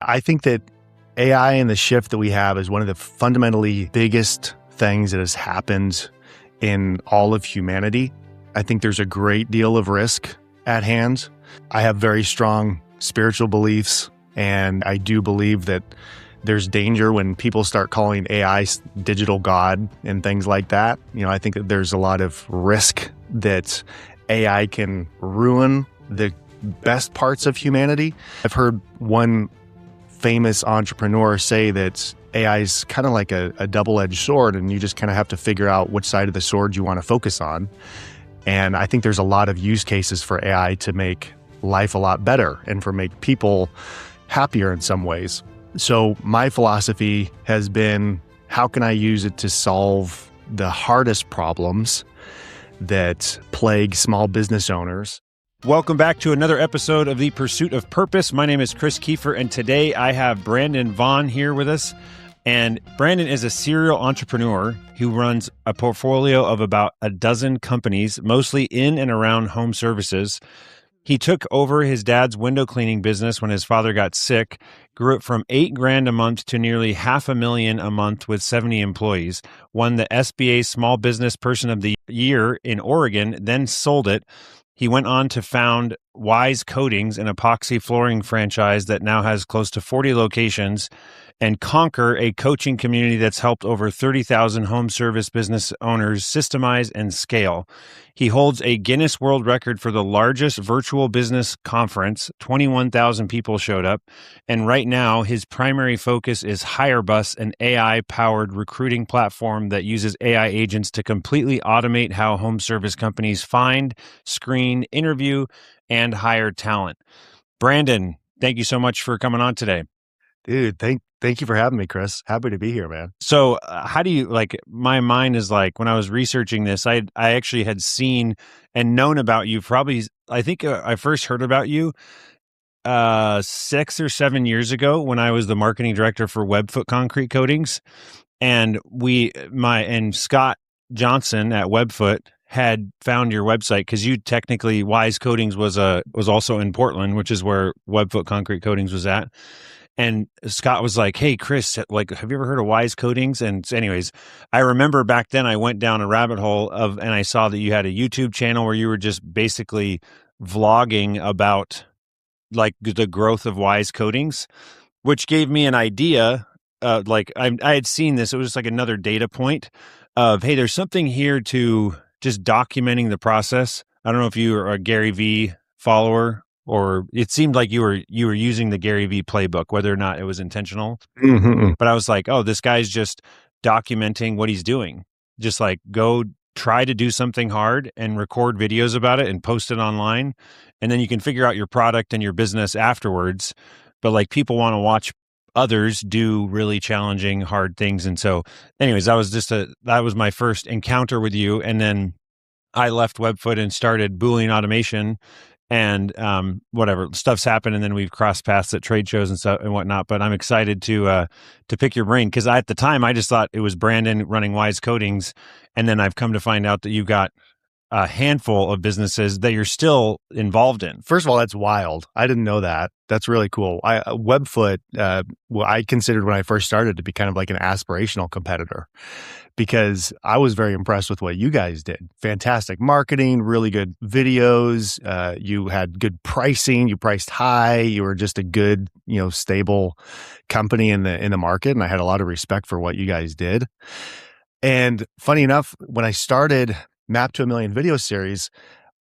I think that AI and the shift that we have is one of the fundamentally biggest things that has happened in all of humanity. I think there's a great deal of risk at hand. I have very strong spiritual beliefs, and I do believe that there's danger when people start calling AI digital God and things like that. I think that there's a lot of risk that AI can ruin the best parts of humanity. I've heard one famous entrepreneur say that AI is kind of like a double-edged sword, and you just kind of have to figure out which side of the sword you want to focus on. And I think there's a lot of use cases for AI to make life a lot better and for make people happier in some ways. So my philosophy has been, how can I use it to solve the hardest problems that plague small business owners? Welcome back to another episode of The Pursuit of Purpose. My name is Chris Kiefer, and today I have Brandon Vaughn here with us. And Brandon is a serial entrepreneur who runs a portfolio of about a dozen companies, mostly in and around home services. He took over his dad's window cleaning business when his father got sick, grew it from $8,000 a month to nearly $500,000 a month with 70 employees, won the SBA Small Business Person of the Year in Oregon, then sold it. He went on to found Wise Coatings, an epoxy flooring franchise that now has close to 40 locations, and Conquer, a coaching community that's helped over 30,000 home service business owners systemize and scale. He holds a Guinness World Record for the largest virtual business conference. 21,000 people showed up. And right now, his primary focus is HireBus, an AI-powered recruiting platform that uses AI agents to completely automate how home service companies find, screen, interview, and hire talent. Brandon, thank you so much for coming on today. Dude, thank you for having me, Chris. Happy to be here, man. So how do you, my mind is like, when I was researching this, I actually had seen and known about you probably, I think I first heard about you 6 or 7 years ago when I was the marketing director for Webfoot Concrete Coatings. And Scott Johnson at Webfoot had found your website because you technically, Wise Coatings was also in Portland, which is where Webfoot Concrete Coatings was at. And Scott was like, "Hey, Chris, have you ever heard of Wise Coatings?" And anyways, I remember back then I went down a rabbit hole and I saw that you had a YouTube channel where you were just basically vlogging about the growth of Wise Coatings, which gave me an idea. I had seen this. It was just like another data point of, hey, there's something here to just documenting the process. I don't know if you are a Gary Vee follower, or it seemed like you were using the Gary Vee playbook, whether or not it was intentional. Mm-hmm. But I was like, oh, this guy's just documenting what he's doing. Just go try to do something hard and record videos about it and post it online. And then you can figure out your product and your business afterwards. But people want to watch others do really challenging, hard things. And so anyways, that was my first encounter with you. And then I left Webfoot and started Boolean Automation. And whatever stuff's happened, and then we've crossed paths at trade shows and stuff and whatnot. But I'm excited to pick your brain because at the time I just thought it was Brandon running Wise Coatings, and then I've come to find out that you've got a handful of businesses that you're still involved in. First of all, that's wild. I didn't know that. That's really cool. Webfoot, I considered when I first started to be kind of like an aspirational competitor, because I was very impressed with what you guys did. Fantastic marketing, really good videos. You had good pricing. You priced high. You were just a good, stable company in the market. And I had a lot of respect for what you guys did. And funny enough, when I started Map to a Million video series,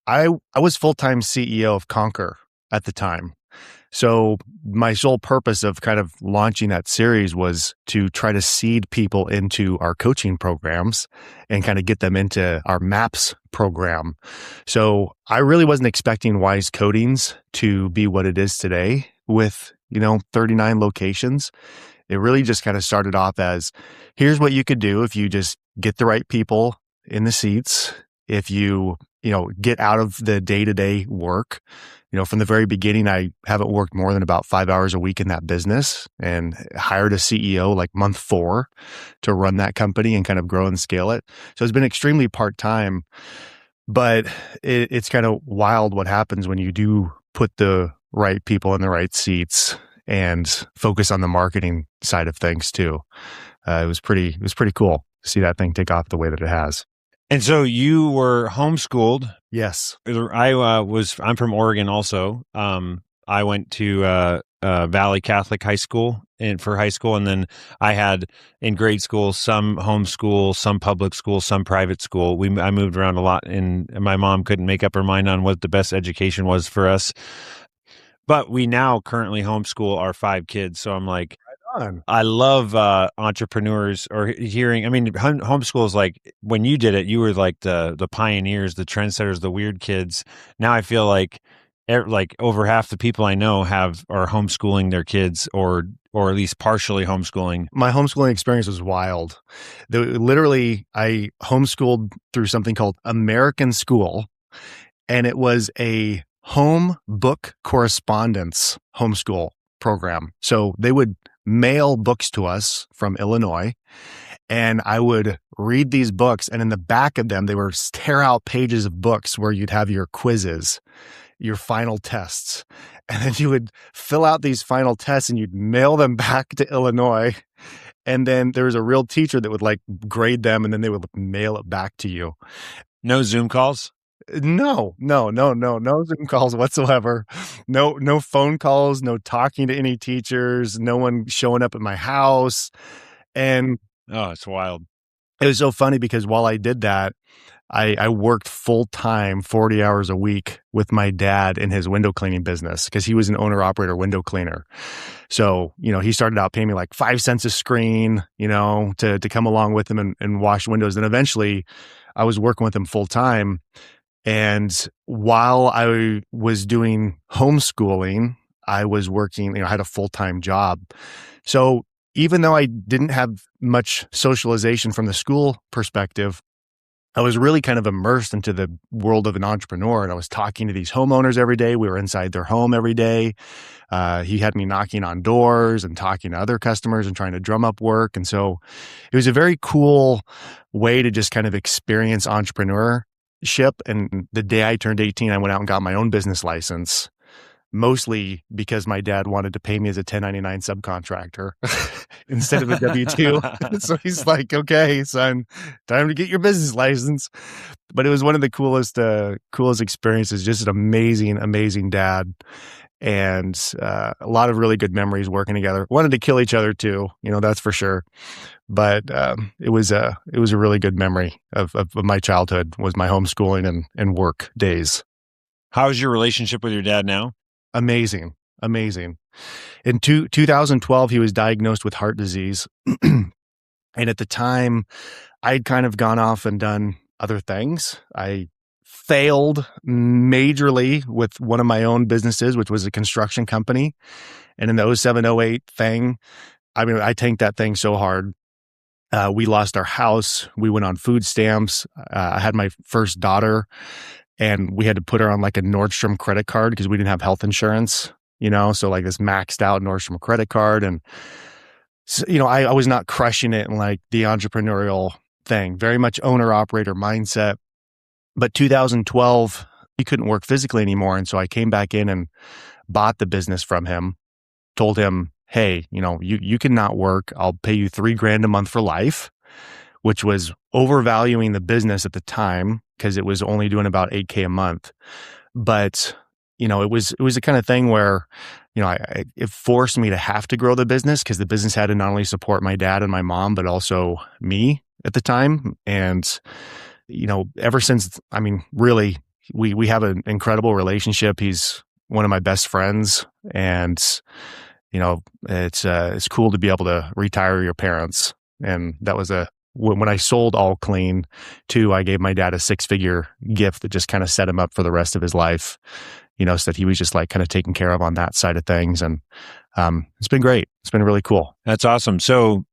I was full-time CEO of Conquer at the time. So my sole purpose of kind of launching that series was to try to seed people into our coaching programs and kind of get them into our MAPS program. So I really wasn't expecting Wise Coatings to be what it is today with, 39 locations. It really just kind of started off as, here's what you could do if you just get the right people in the seats, if you get out of the day-to-day work. From the very beginning, I haven't worked more than about 5 hours a week in that business, and hired a CEO month 4 to run that company and kind of grow and scale it. So it's been extremely part-time, but it's kind of wild what happens when you do put the right people in the right seats and focus on the marketing side of things too. It was pretty cool to see that thing take off the way that it has. And so you were homeschooled. Yes. I'm from Oregon also. I went to Valley Catholic High School for high school, and then I had in grade school some homeschool, some public school, some private school. I moved around a lot, and my mom couldn't make up her mind on what the best education was for us. But we now currently homeschool our 5 kids. So I'm like, On. I love entrepreneurs or hearing. I mean, homeschool is like when you did it, you were like the pioneers, the trendsetters, the weird kids. Now I feel like over half the people I know are homeschooling their kids or at least partially homeschooling. My homeschooling experience was wild. Literally, I homeschooled through something called American School, and it was a home book correspondence homeschool program. So they would mail books to us from Illinois, and I would read these books, and in the back of them, they were tear out pages of books where you'd have your quizzes, your final tests, and then you would fill out these final tests and you'd mail them back to Illinois. And then there was a real teacher that would like grade them, and then they would mail it back to you. No Zoom calls? No Zoom calls whatsoever. No phone calls, no talking to any teachers, no one showing up at my house. And oh, it's wild. It was so funny because while I did that, I worked full time, 40 hours a week with my dad in his window cleaning business because he was an owner operator window cleaner. So, he started out paying me like 5 cents a screen, to come along with him and wash windows. Then eventually I was working with him full time. And while I was doing homeschooling, I was working, I had a full-time job. So even though I didn't have much socialization from the school perspective, I was really kind of immersed into the world of an entrepreneur. And I was talking to these homeowners every day. We were inside their home every day. He had me knocking on doors and talking to other customers and trying to drum up work. And so it was a very cool way to just kind of experience entrepreneurship. And the day I turned 18, I went out and got my own business license, mostly because my dad wanted to pay me as a 1099 subcontractor instead of a W-2. So he's like, okay, son, time to get your business license. But it was one of the coolest experiences, just an amazing dad. And a lot of really good memories working together. Wanted to kill each other too, that's for sure. But it was a really good memory of my childhood, was my homeschooling and work days. How's your relationship with your dad now? Amazing. In 2012, he was diagnosed with heart disease. And at the time, I'd kind of gone off and done other things. I failed majorly with one of my own businesses, which was a construction company. And in the 07, 08 thing, I tanked that thing so hard. We lost our house. We went on food stamps. I had my first daughter, and we had to put her on like a Nordstrom credit card because we didn't have health insurance, so like this maxed out Nordstrom credit card. And, so, I was not crushing it in like the entrepreneurial thing, very much owner operator mindset. But 2012, he couldn't work physically anymore. And so I came back in and bought the business from him, told him, hey, you cannot work. I'll pay you $3,000 a month for life, which was overvaluing the business at the time because it was only doing about $8,000 a month. But, it was the kind of thing where, it forced me to have to grow the business because the business had to not only support my dad and my mom, but also me at the time. And, ever since, really, we have an incredible relationship. He's one of my best friends, and it's cool to be able to retire your parents. And that was when I sold All Clean too, I gave my dad a 6-figure gift that just kind of set him up for the rest of his life, so that he was just like kind of taken care of on that side of things. And it's been great. It's been really cool. That's awesome. So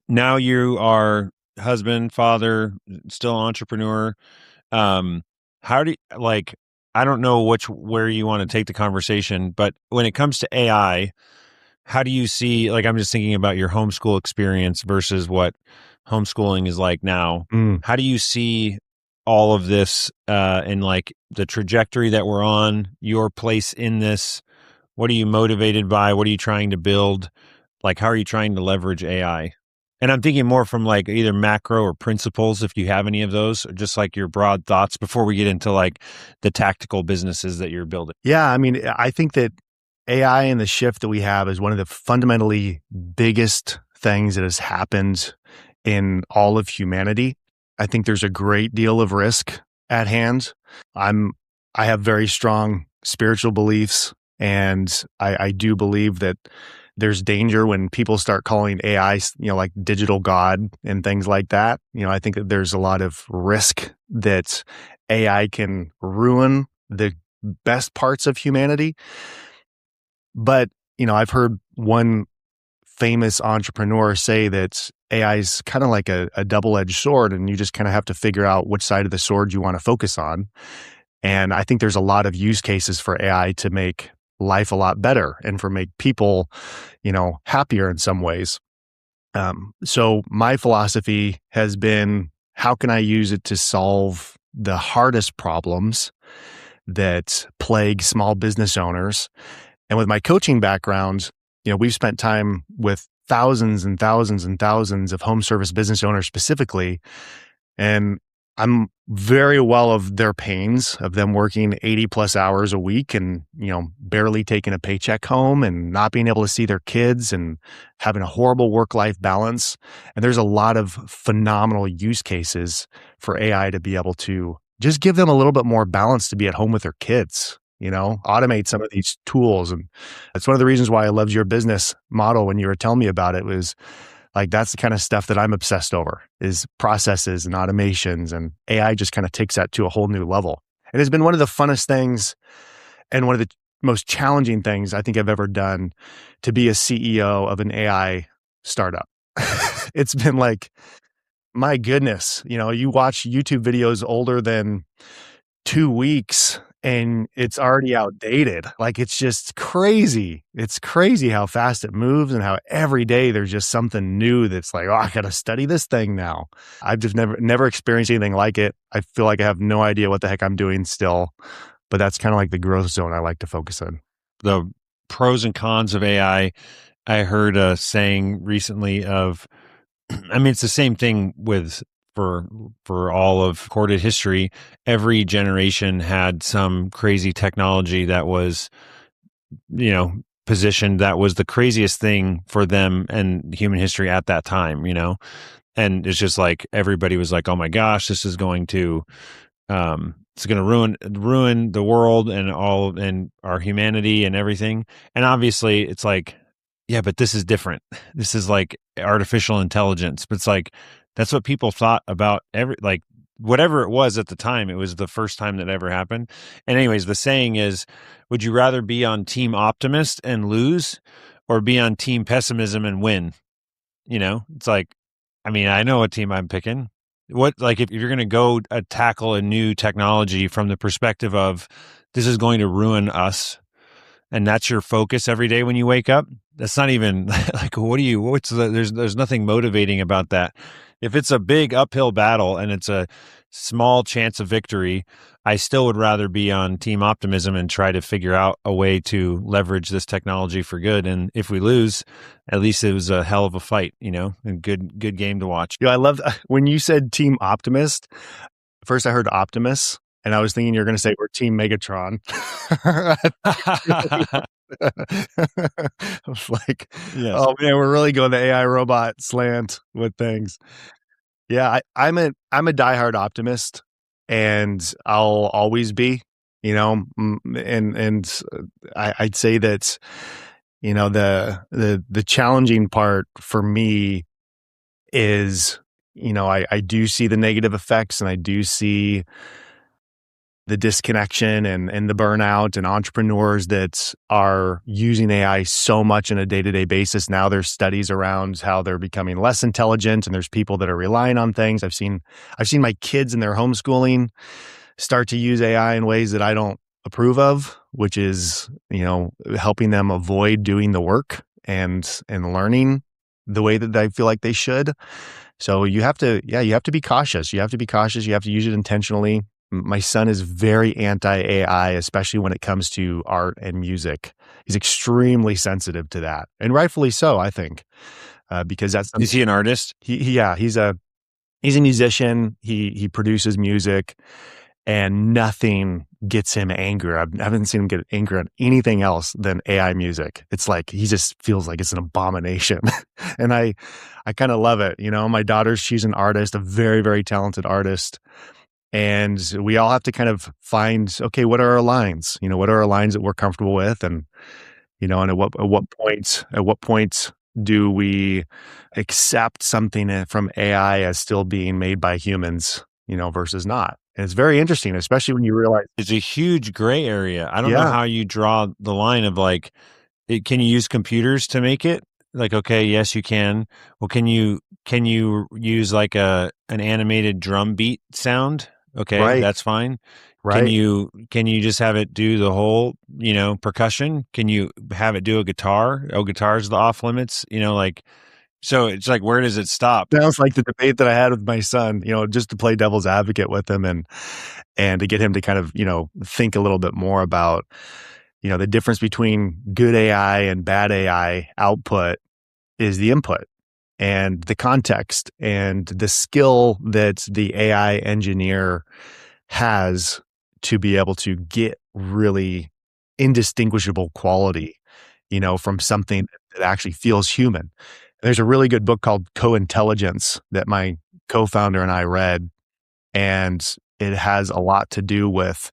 now you are husband, father, still entrepreneur. How do you, I don't know where you want to take the conversation, but when it comes to AI, how do you see, I'm just thinking about your homeschool experience versus what homeschooling is like now. How do you see all of this and the trajectory that we're on, your place in this? What are you motivated by? What are you trying to build? Like, how are you trying to leverage AI? And I'm thinking more from like either macro or principles, if you have any of those, or just like your broad thoughts before we get into like the tactical businesses that you're building. Yeah, I mean, I think that AI and the shift that we have is one of the fundamentally biggest things that has happened in all of humanity. I think there's a great deal of risk at hand. I'm I have very strong spiritual beliefs, and I do believe that there's danger when people start calling AI, like digital God and things like that. I think that there's a lot of risk that AI can ruin the best parts of humanity. But, I've heard one famous entrepreneur say that AI is kind of like a double-edged sword, and you just kind of have to figure out which side of the sword you want to focus on. And I think there's a lot of use cases for AI to make life a lot better and for make people, happier in some ways. So my philosophy has been, how can I use it to solve the hardest problems that plague small business owners? And with my coaching background, we've spent time with thousands and thousands and thousands of home service business owners specifically. And I'm very well of their pains of them working 80 plus hours a week and, barely taking a paycheck home and not being able to see their kids and having a horrible work-life balance. And there's a lot of phenomenal use cases for AI to be able to just give them a little bit more balance to be at home with their kids, automate some of these tools. And that's one of the reasons why I loved your business model when you were telling me about it. Was like, that's the kind of stuff that I'm obsessed over, is processes and automations, and AI just kind of takes that to a whole new level. It has been one of the funnest things and one of the most challenging things I think I've ever done, to be a CEO of an AI startup. It's been like, my goodness, you watch YouTube videos older than 2 weeks and it's already outdated. Like, it's just crazy. It's crazy how fast it moves and how every day there's just something new that's like, oh, I got to study this thing now. I've just never experienced anything like it. I feel like I have no idea what the heck I'm doing still, but that's kind of like the growth zone I like to focus on. The pros and cons of AI. I heard a saying recently of, I mean, it's the same thing with for all of recorded history. Every generation had some crazy technology that was, positioned, that was the craziest thing for them and human history at that time, and it's just like everybody was like, oh my gosh, this is going to it's going to ruin the world and our humanity and everything. And obviously it's like, yeah, but this is different. This is like artificial intelligence. But it's like, that's what people thought about whatever it was at the time. It was the first time that ever happened. And anyways, the saying is, would you rather be on team optimist and lose, or be on team pessimism and win? It's like, I mean, I know what team I'm picking. If you're going to go tackle a new technology from the perspective of, this is going to ruin us, and that's your focus every day when you wake up, that's not even like, there's nothing motivating about that. If it's a big uphill battle and it's a small chance of victory, I still would rather be on team optimism and try to figure out a way to leverage this technology for good. And if we lose, at least it was a hell of a fight, and good game to watch. I love when you said team optimist. First I heard Optimus, and I was thinking you're going to say we're Team Megatron. I was like, yes. Oh man, we're really going the AI robot slant with things. Yeah, I'm a diehard optimist, and I'll always be. And I'd say that the challenging part for me is, I do see the negative effects, and I do see the disconnection and the burnout, and entrepreneurs that are using AI so much on a day-to-day basis. Now there's studies around how they're becoming less intelligent, and there's people that are relying on things. I've seen my kids in their homeschooling start to use AI in ways that I don't approve of, which is, helping them avoid doing the work and learning the way that I feel like they should. So you have to be cautious. You have to be cautious. You have to use it intentionally. my son is very anti-AI, especially when it comes to art and music. He's extremely sensitive to that, and rightfully so, I think, because that's Is he an artist? yeah, he's a musician. He produces music, and nothing gets him angry. I haven't seen him get angry at anything else than AI music. It's like he just feels like it's an abomination, and I kind of love it. My daughter, she's an artist, a very very talented artist, and we all have to kind of find, okay, what are our lines? What are our lines that we're comfortable with, and at what point do we accept something from AI as still being made by humans, versus not? And it's very interesting, especially when you realize, It's a huge gray area. I don't know yeah, how you draw the line of like, can you use computers to make it? Like, okay, yes, you can. Well, can you use like an animated drum beat sound? Okay, right, that's fine. Can right. you just have it do the whole, percussion? Can you have it do a guitar? Oh, guitar's the off limits, like, so it's like, where does it stop? Sounds like the debate that I had with my son, just to play devil's advocate with him and to get him to kind of, think a little bit more about, the difference between good AI and bad AI output is the input and the context and the skill that the AI engineer has to be able to get really indistinguishable quality, from something that actually feels human. There's a really good book called Co-Intelligence that my co-founder and I read, and it has a lot to do with,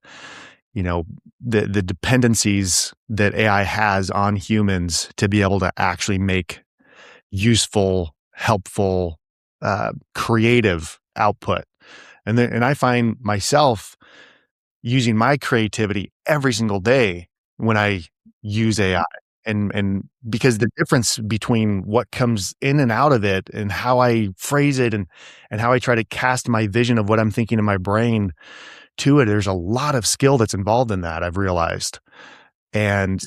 the dependencies that AI has on humans to be able to actually make useful, helpful, creative output. And I find myself using my creativity every single day when I use AI. And because the difference between what comes in and out of it and how I phrase it and how I try to cast my vision of what I'm thinking in my brain to it, there's a lot of skill that's involved in that, I've realized. And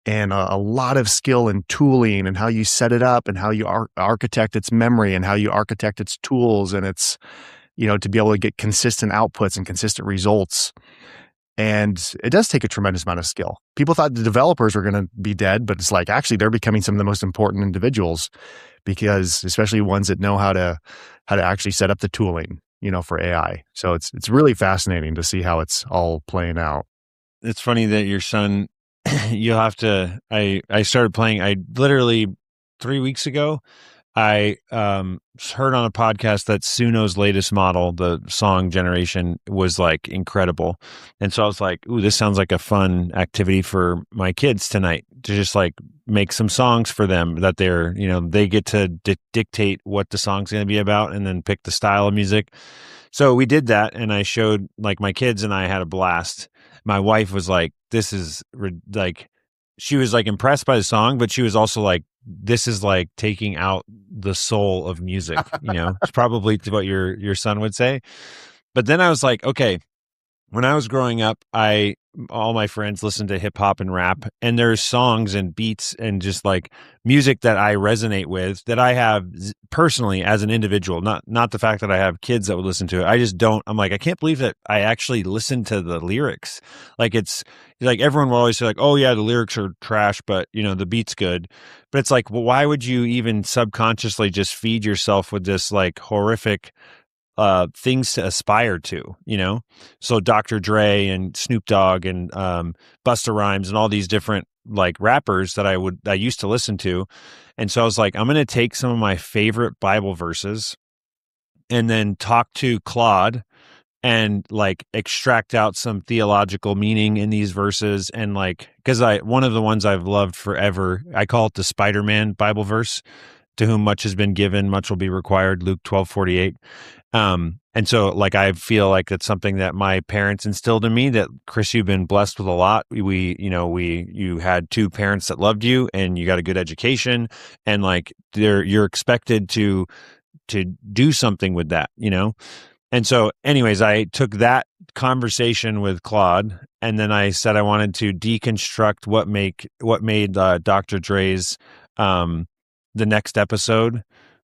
a lot of skill in tooling and how you set it up and how you architect its memory and how you architect its tools and its, to be able to get consistent outputs and consistent results. And it does take a tremendous amount of skill. People thought the developers were going to be dead, but it's like actually they're becoming some of the most important individuals, because especially ones that know how to actually set up the tooling, for AI. So it's really fascinating to see how it's all playing out. It's funny that your son, you'll have to, I started playing, I literally 3 weeks ago, I heard on a podcast that Suno's latest model, the song generation, was like incredible. And so I was like, ooh, this sounds like a fun activity for my kids tonight, to just like make some songs for them that they're, they get to dictate what the song's going to be about and then pick the style of music. So we did that, and I showed like my kids, and I had a blast. My wife was like, this is like, she was like impressed by the song, but she was also like, this is like taking out the soul of music, it's probably what your son would say. But then I was like, okay, when I was growing up, all my friends listened to hip hop and rap, and there's songs and beats and just like music that I resonate with, that I have personally as an individual, not the fact that I have kids that would listen to it. I just don't. I'm like, I can't believe that I actually listen to the lyrics. Like, it's like everyone will always say like, oh yeah, the lyrics are trash, but the beat's good. But it's like, well, why would you even subconsciously just feed yourself with this like horrific things to aspire to, So Dr. Dre and Snoop Dogg and Busta Rhymes and all these different like rappers that I used to listen to. And so I was like, I'm going to take some of my favorite Bible verses and then talk to Claude and like extract out some theological meaning in these verses. And like, because one of the ones I've loved forever, I call it the Spider-Man Bible verse: to whom much has been given, much will be required, Luke 12:48. And so like, I feel like that's something that my parents instilled in me, that Chris, you've been blessed with a lot. You had two parents that loved you, and you got a good education, and like you're expected to do something with that, And so anyways, I took that conversation with Claude, and then I said I wanted to deconstruct what made Dr. Dre's, the next episode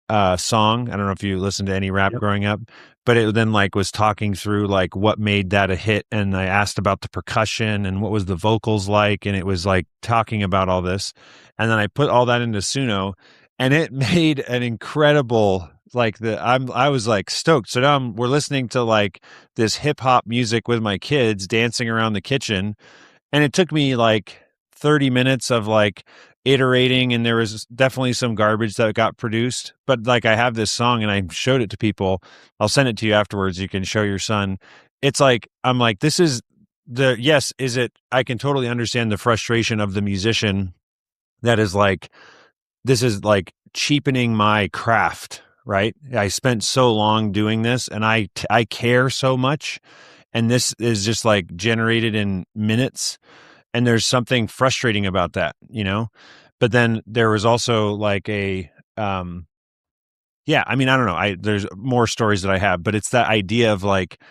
song. I don't know if you listened to any rap Yep. growing up, but it then like was talking through like what made that a hit. And I asked about the percussion and what was the vocals like. And it was like talking about all this. And then I put all that into Suno and it made an incredible like I was like stoked. So now we're listening to like this hip hop music with my kids dancing around the kitchen. And it took me like 30 minutes of like iterating, and there was definitely some garbage that got produced. But like I have this song and I showed it to people. I'll send it to you afterwards. You can show your son. It's like, I'm like, this is yes, is it? I can totally understand the frustration of the musician that is like, this is like cheapening my craft, right? I spent so long doing this and I care so much. And this is just like generated in minutes, and there's something frustrating about that, you know. But then there was also like a yeah, I mean, I don't know, I there's more stories that I have, but it's that idea of like,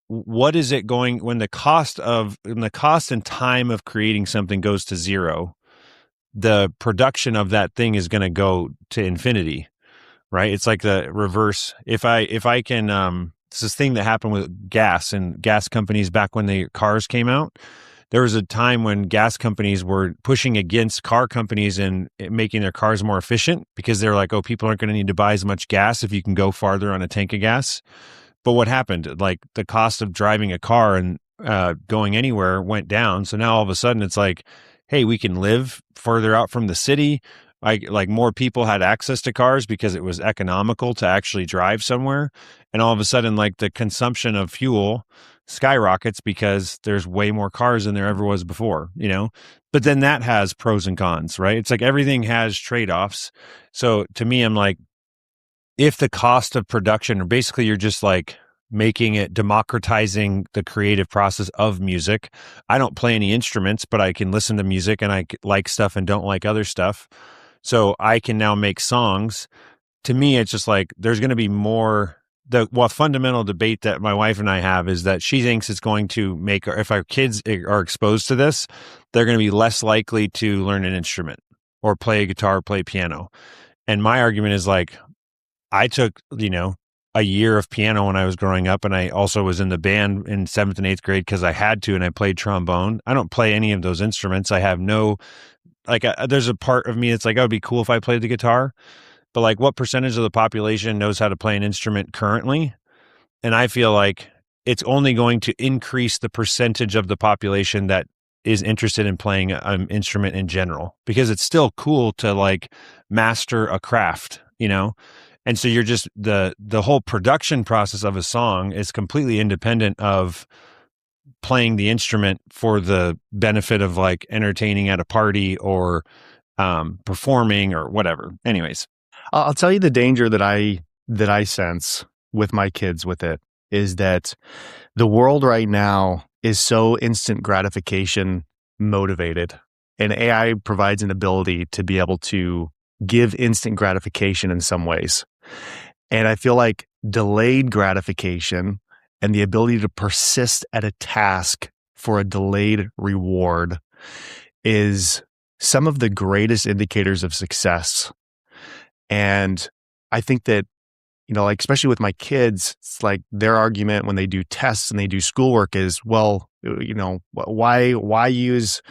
what is it going when the cost and time of creating something goes to zero, the production of that thing is going to go to infinity, right? It's like the reverse. If I can it's this thing that happened with gas and gas companies back when the cars came out. There was a time when gas companies were pushing against car companies and making their cars more efficient because they're like, oh, people aren't going to need to buy as much gas if you can go farther on a tank of gas. But what happened? Like the cost of driving a car and going anywhere went down. So now all of a sudden it's like, hey, we can live further out from the city. Like more people had access to cars because it was economical to actually drive somewhere. And all of a sudden, like the consumption of fuel skyrockets because there's way more cars than there ever was before, you know? But then that has pros and cons, right? It's like everything has trade-offs. So to me, I'm like, if the cost of production, or basically you're just like making it democratizing the creative process of music. I don't play any instruments, but I can listen to music and I like stuff and don't like other stuff. So I can now make songs. To me, it's just like there's going to be more. The fundamental debate that my wife and I have is that she thinks it's going to make, if our kids are exposed to this, they're going to be less likely to learn an instrument or play a guitar, play piano. And my argument is like, I took, a year of piano when I was growing up, and I also was in the band in 7th and 8th grade because I had to, and I played trombone. I don't play any of those instruments. I have no, there's a part of me that's like, oh, it'd be cool if I played the guitar, but like what percentage of the population knows how to play an instrument currently? And I feel like it's only going to increase the percentage of the population that is interested in playing an instrument in general, because it's still cool to like master a craft, And so you're just the whole production process of a song is completely independent of playing the instrument for the benefit of like entertaining at a party or performing or whatever. Anyways. I'll tell you the danger that I sense with my kids with it is that the world right now is so instant gratification motivated, and AI provides an ability to be able to give instant gratification in some ways. And I feel like delayed gratification and the ability to persist at a task for a delayed reward is some of the greatest indicators of success. And I think that, like, especially with my kids, it's like their argument when they do tests and they do schoolwork is, well, why use,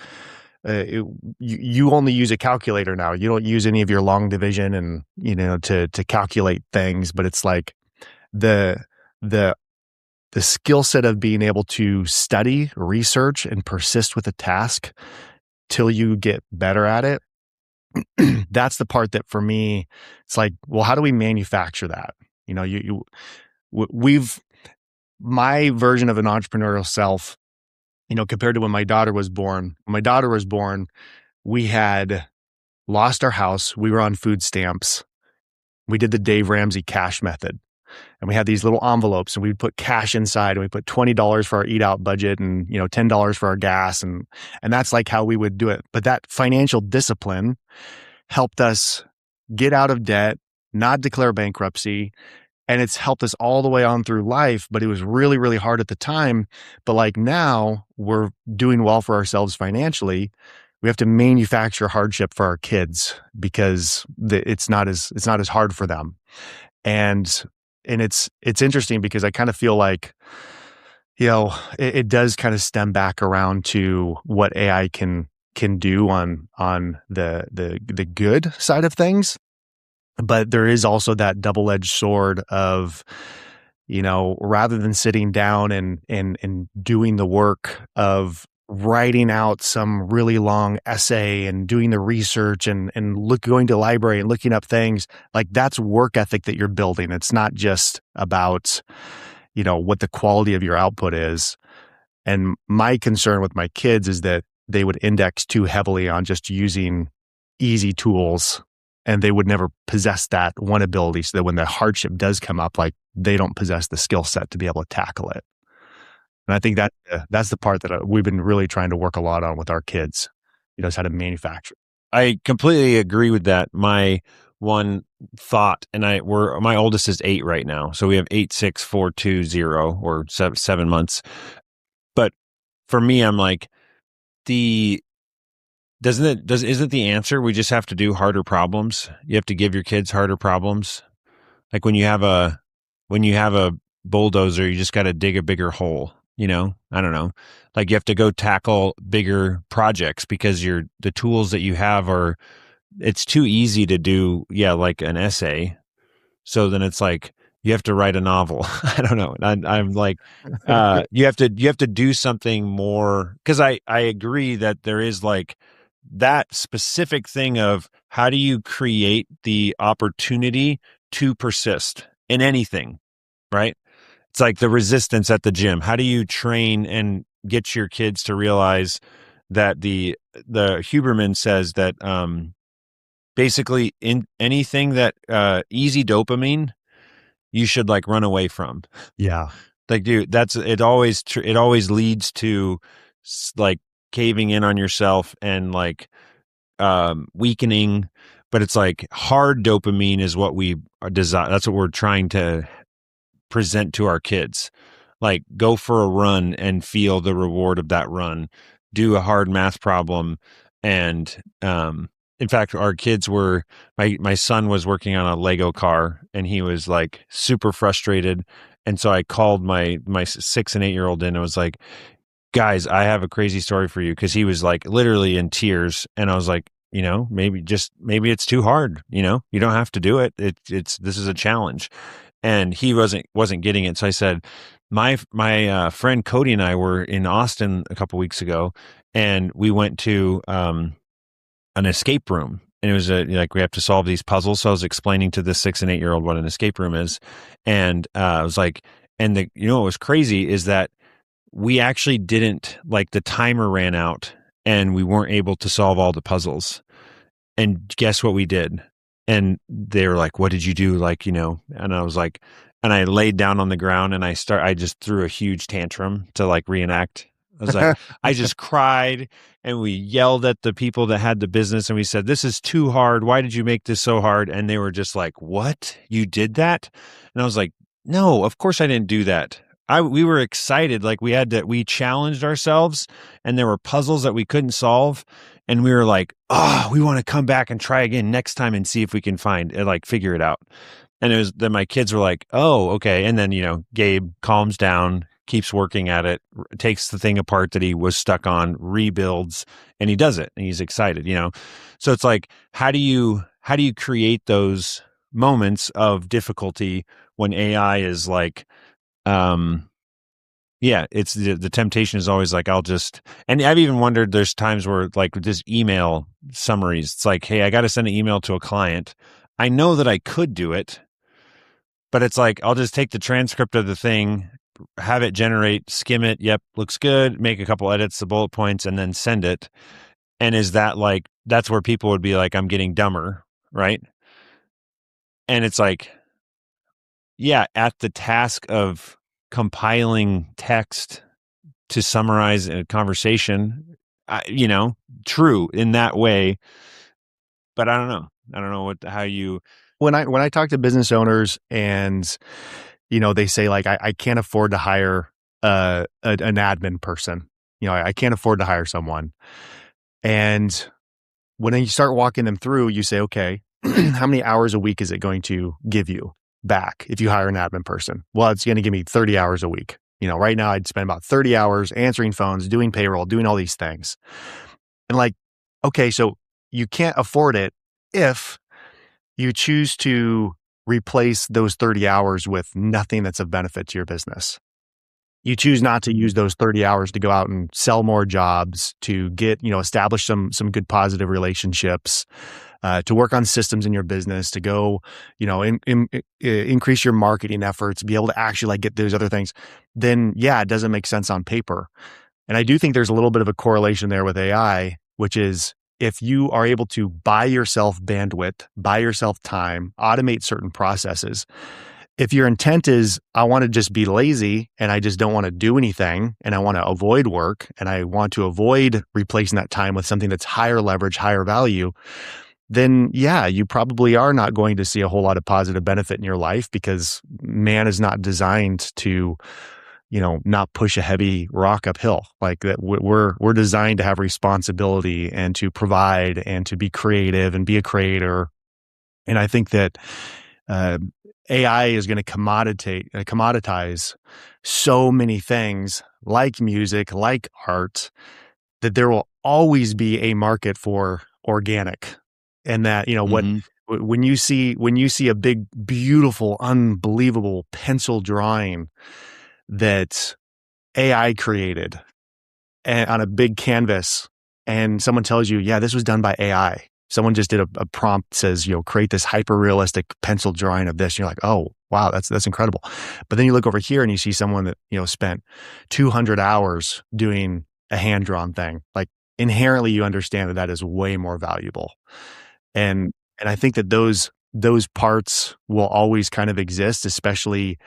you only use a calculator now. You don't use any of your long division and, to calculate things. But it's like the skill set of being able to study, research, and persist with a task till you get better at it. That's the part that for me, it's like, well, how do we manufacture that? My version of an entrepreneurial self, compared to when my daughter was born. When my daughter was born, we had lost our house. We were on food stamps. We did the Dave Ramsey cash method. And we had these little envelopes and we'd put cash inside, and we put $20 for our eat out budget and, $10 for our gas. And that's like how we would do it. But that financial discipline helped us get out of debt, not declare bankruptcy. And it's helped us all the way on through life, but it was really, really hard at the time. But like now we're doing well for ourselves financially. we have to manufacture hardship for our kids because it's not as hard for them. And it's interesting because I kind of feel like, it does kind of stem back around to what AI can do on the good side of things. But there is also that double-edged sword of, rather than sitting down and doing the work of writing out some really long essay and doing the research and going to the library and looking up things, like that's work ethic that you're building. It's not just about, what the quality of your output is. And my concern with my kids is that they would index too heavily on just using easy tools, and they would never possess that one ability, so that when the hardship does come up, like they don't possess the skill set to be able to tackle it. And I think that that's the part that we've been really trying to work a lot on with our kids, is how to manufacture. I completely agree with that. My one thought, and my oldest is 8 right now, so we have 8, 6, 4, 2, 0, or 7 months. But for me, I'm like, isn't the answer we just have to do harder problems? You have to give your kids harder problems. Like when you have a bulldozer, you just got to dig a bigger hole. I don't know. Like you have to go tackle bigger projects because the tools that you have it's too easy to do. Yeah, like an essay. So then it's like you have to write a novel. I don't know. I'm like, you have to do something more, because I agree that there is like that specific thing of how do you create the opportunity to persist in anything, right? It's like the resistance at the gym. How do you train and get your kids to realize that the Huberman says that basically in anything that easy dopamine you should like run away from. Yeah. Like, dude, it always leads to like caving in on yourself and like weakening. But it's like hard dopamine is what we desire. That's what we're trying to present to our kids. Like, go for a run and feel the reward of that run. Do a hard math problem. And in fact, our kids were, my son was working on a Lego car and he was like super frustrated. And so I called my 6 and 8-year-old in and was like, guys, I have a crazy story for you. Cause he was like literally in tears. And I was like, maybe it's too hard. You don't have to do it. This is a challenge. And he wasn't getting it. So I said, my friend Cody and I were in Austin a couple weeks ago, and we went to an escape room, and it was like we have to solve these puzzles. So I was explaining to this 6 and 8-year-old what an escape room is, and I was like, and what was crazy is that we actually didn't, like, the timer ran out, and we weren't able to solve all the puzzles. And guess what we did? And they were like, what did you do? Like, and I was like, and I laid down on the ground and I just threw a huge tantrum to like reenact. I was like, I just cried, and we yelled at the people that had the business, and we said, this is too hard. Why did you make this so hard? And they were just like, what? You did that? And I was like, no, of course I didn't do that. We were excited. Like we challenged ourselves, and there were puzzles that we couldn't solve. And we were like, oh, we want to come back and try again next time and see if we can figure it out. And then my kids were like, oh, okay. And then, Gabe calms down, keeps working at it, takes the thing apart that he was stuck on, rebuilds, and he does it. And he's excited, So it's like, how do you create those moments of difficulty when AI is like, yeah, it's the temptation is always like, and I've even wondered, there's times where like just email summaries, it's like, hey, I got to send an email to a client. I know that I could do it, but it's like, I'll just take the transcript of the thing, have it generate, skim it. Yep. Looks good. Make a couple edits, the bullet points, and then send it. And is that like, that's where people would be like, I'm getting dumber. Right. And it's like, yeah, at the task of compiling text to summarize a conversation, true in that way. But I don't know. I don't know how you. When I talk to business owners and, they say like, I can't afford to hire an admin person. I can't afford to hire someone. And when you start walking them through, you say, okay, how many hours a week is it going to give you back if you hire an admin person? Well, it's going to give me 30 hours a week. Right now I'd spend about 30 hours answering phones, doing payroll, doing all these things. And like, okay, so you can't afford it if you choose to replace those 30 hours with nothing that's of benefit to your business. You choose not to use those 30 hours to go out and sell more jobs, to get, establish some good positive relationships, to work on systems in your business, to go, increase your marketing efforts, be able to actually like get those other things. Then yeah, it doesn't make sense on paper. And I do think there's a little bit of a correlation there with AI, which is if you are able to buy yourself bandwidth, buy yourself time, automate certain processes. If your intent is, I want to just be lazy and I just don't want to do anything and I want to avoid work and I want to avoid replacing that time with something that's higher leverage, higher value, then yeah, you probably are not going to see a whole lot of positive benefit in your life because man is not designed to, not push a heavy rock uphill. Like that we're designed to have responsibility and to provide and to be creative and be a creator. And I think that uh, AI is going to commoditize so many things like music, like art, that there will always be a market for organic. And that, Mm-hmm. when you see a big, beautiful, unbelievable pencil drawing that AI created on a big canvas, and someone tells you, yeah, this was done by AI. Someone just did a prompt says, create this hyper realistic pencil drawing of this. And you're like, oh, wow, that's incredible. But then you look over here and you see someone that, spent 200 hours doing a hand drawn thing. Like inherently you understand that that is way more valuable. And I think that those parts will always kind of exist, especially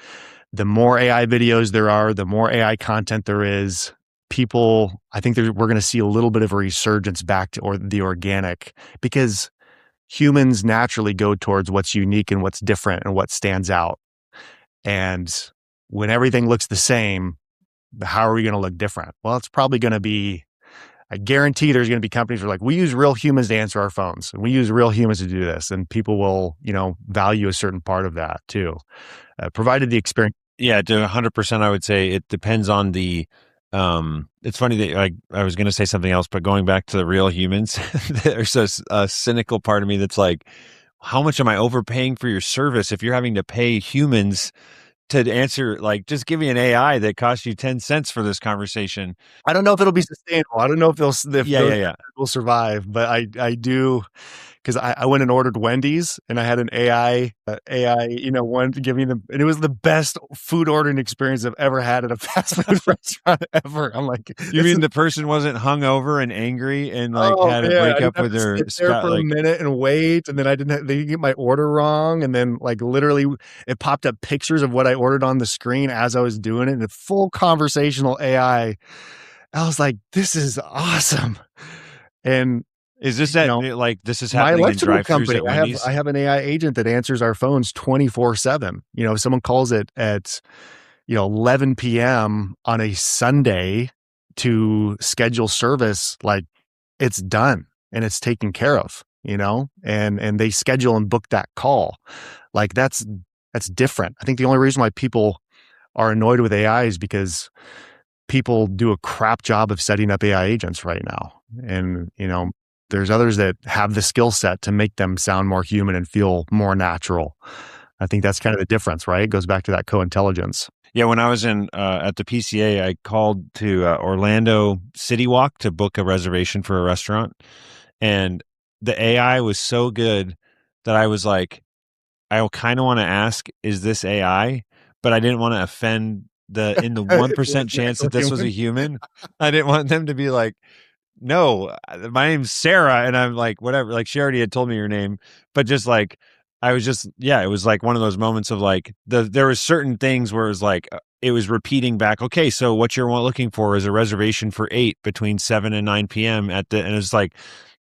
the more AI videos there are, the more AI content there is. I think we're going to see a little bit of a resurgence back to the organic, because humans naturally go towards what's unique and what's different and what stands out. And when everything looks the same, how are we going to look different? Well, it's probably going to be, I guarantee there's going to be companies that are like, we use real humans to answer our phones and we use real humans to do this. And people will, value a certain part of that too, provided the experience. Yeah, to 100%, I would say it depends on the. It's funny that I was going to say something else, but going back to the real humans, there's a cynical part of me that's like, how much am I overpaying for your service if you're having to pay humans to answer? Like, just give me an AI that costs you 10 cents for this conversation. I don't know if it'll be sustainable. I don't know if Yeah, those yeah, yeah. will survive, but I do, because I went and ordered Wendy's and I had an AI, one to give me and it was the best food ordering experience I've ever had at a fast food restaurant ever. I'm like, You mean the person wasn't hungover and angry and like oh had to man, I break didn't up have with to their sit there Scott? for a Like, minute and wait, and then they didn't get my order wrong, and then like literally it popped up pictures of what I ordered on the screen as I was doing it, and full conversational AI. I was like, this is awesome. And is this you know, like this is my happening in electrical drive-throughs company, at I Wendy's? have an AI agent that answers our phones 24/7. If someone calls it at 11 p.m. on a Sunday to schedule service, like it's done and it's taken care of, and they schedule and book that call. Like that's different. I think the only reason why people are annoyed with AI is because people do a crap job of setting up AI agents right now. And, there's others that have the skill set to make them sound more human and feel more natural. I think that's kind of the difference, right? It goes back to that co-intelligence. Yeah, when I was in at the PCA, I called to Orlando City Walk to book a reservation for a restaurant, and the AI was so good that I was like, I kind of want to ask, is this AI? But I didn't want to offend in the one If it was percent an chance actual that this was a human. human. I didn't want them to be like, no, my name's Sarah. And I'm like, whatever. Like, she already had told me your name, but just like, I was just, yeah, it was like one of those moments of like, there was certain things where it was like, it was repeating back, okay, so what you're looking for is a reservation for 8 between 7 and 9 p.m. And it's like,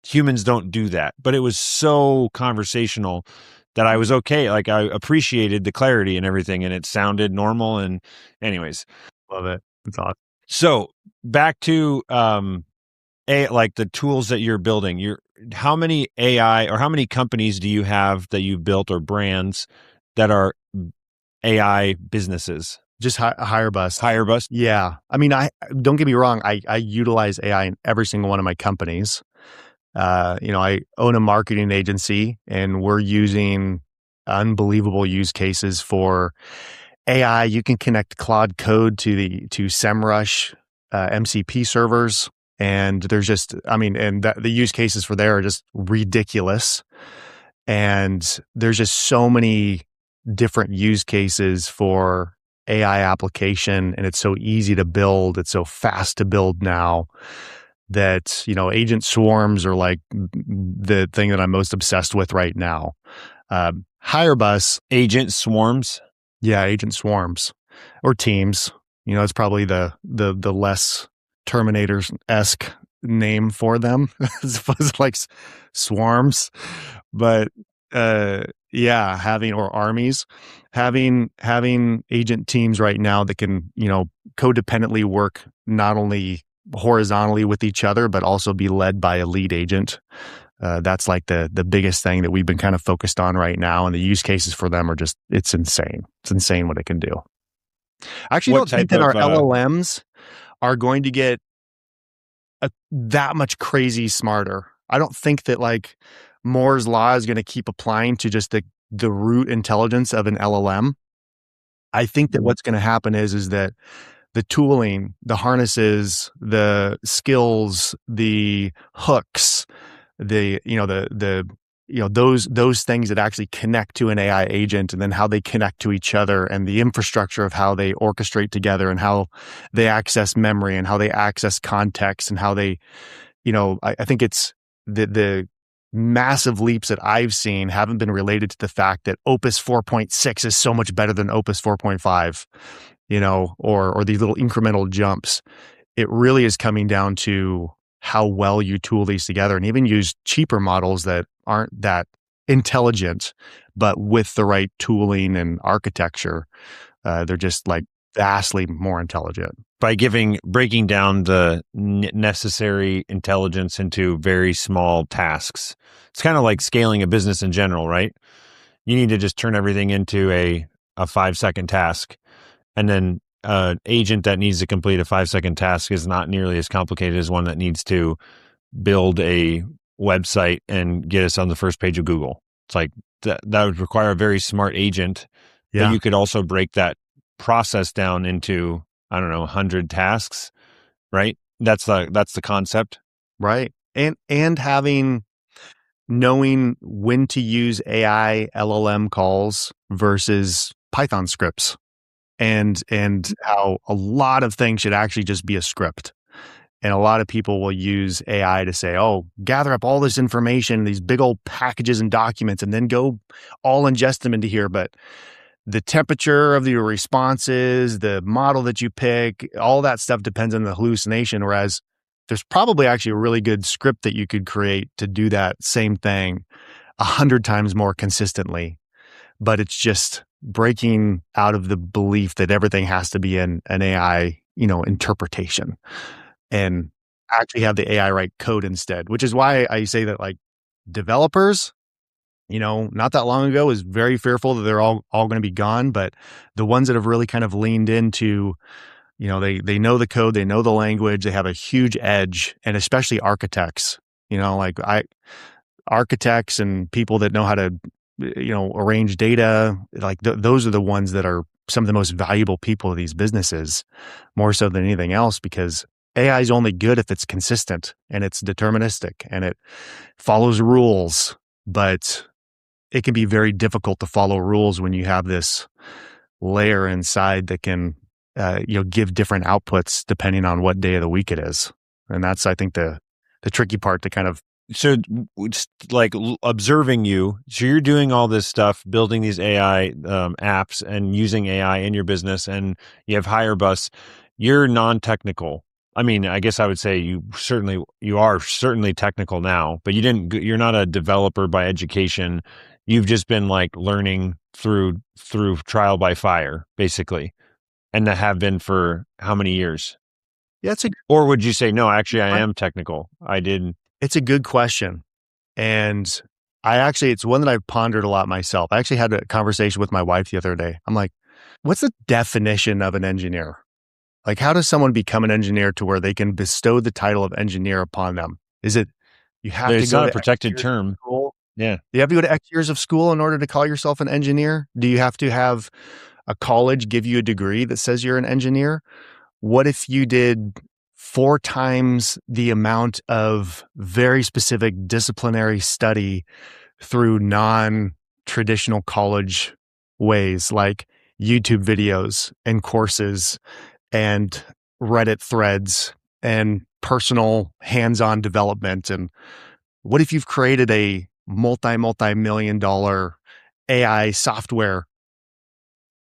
humans don't do that. But it was so conversational that I was okay. Like, I appreciated the clarity and everything, and it sounded normal. And, anyways, Love it. It's awesome. so back to like the tools that you're building, how many AI or how many companies do you have that you've built or brands that are AI businesses? Just hire bus. Hire bus? Yeah. I mean, I don't get me wrong. I utilize AI in every single one of my companies. I own a marketing agency and we're using unbelievable use cases for AI. You can connect Claude Code to SEMrush MCP servers. And there's just, I mean, and the use cases for there are just ridiculous. And there's just so many different use cases for AI application, and it's so easy to build. It's so fast to build now that, agent swarms are like the thing that I'm most obsessed with right now. Hirebus. Agent swarms? Yeah, agent swarms or teams. It's probably the less Terminator-esque name for them as opposed to like swarms. But yeah, or armies, having agent teams right now that can, codependently work not only horizontally with each other, but also be led by a lead agent. That's like the biggest thing that we've been kind of focused on right now. And the use cases for them are just, it's insane. It's insane what it can do. I actually don't think that our LLMs are going to get that much crazy smarter. I don't think that like Moore's law is going to keep applying to just the root intelligence of an LLM. I think that what's going to happen is that the tooling, the harnesses, the skills, the hooks, those things that actually connect to an AI agent, and then how they connect to each other, and the infrastructure of how they orchestrate together, and how they access memory, and how they access context, and how they, I think it's the massive leaps that I've seen haven't been related to the fact that Opus 4.6 is so much better than Opus 4.5, or these little incremental jumps. It really is coming down to how well you tool these together, and even use cheaper models that aren't that intelligent, but with the right tooling and architecture, they're just like vastly more intelligent. By breaking down the necessary intelligence into very small tasks. It's kind of like scaling a business in general, right? You need to just turn everything into a 5-second task. And then an agent that needs to complete a 5-second task is not nearly as complicated as one that needs to build a website and get us on the first page of Google. It's like that would require a very smart agent. Yeah. But you could also break that process down into, I don't know, 100 tasks, right? That's the concept. Right. And knowing when to use AI LLM calls versus Python scripts, and how a lot of things should actually just be a script. And a lot of people will use AI to say, oh, gather up all this information, these big old packages and documents, and then go all ingest them into here. But the temperature of your responses, the model that you pick, all that stuff depends on the hallucination. Whereas there's probably actually a really good script that you could create to do that same thing 100 times more consistently. But it's just breaking out of the belief that everything has to be an AI, interpretation, and actually have the AI write code instead, which is why I say that like developers, not that long ago was very fearful that they're all going to be gone. But the ones that have really kind of leaned into, they know the code, they know the language, they have a huge edge. And especially architects, architects and people that know how to, arrange data, like those are the ones that are some of the most valuable people of these businesses, more so than anything else, because AI is only good if it's consistent and it's deterministic and it follows rules. But it can be very difficult to follow rules when you have this layer inside that can, give different outputs depending on what day of the week it is. And that's, I think, the tricky part to kind of. So it's like observing you. So you're doing all this stuff, building these AI apps and using AI in your business, and you have Hirebus. You're non-technical. I mean, I guess I would say you are certainly technical now, but you're not a developer by education. You've just been like learning through trial by fire, basically, and that have been for how many years? Yeah, Or would you say, no, actually, I am technical? I didn't. it's a good question. And it's one that I've pondered a lot myself. I actually had a conversation with my wife the other day. I'm like, what's the definition of an engineer? Like, how does someone become an engineer to where they can bestow the title of engineer upon them? Is it you have to It's go not a to X protected years of term. school? Yeah. Do you have to go to X years of school in order to call yourself an engineer? Do you have to have a college give you a degree that says you're an engineer? What if you did 4 times the amount of very specific disciplinary study through non-traditional college ways, like YouTube videos and courses and Reddit threads and personal hands-on development? And what if you've created a multi-million dollar AI software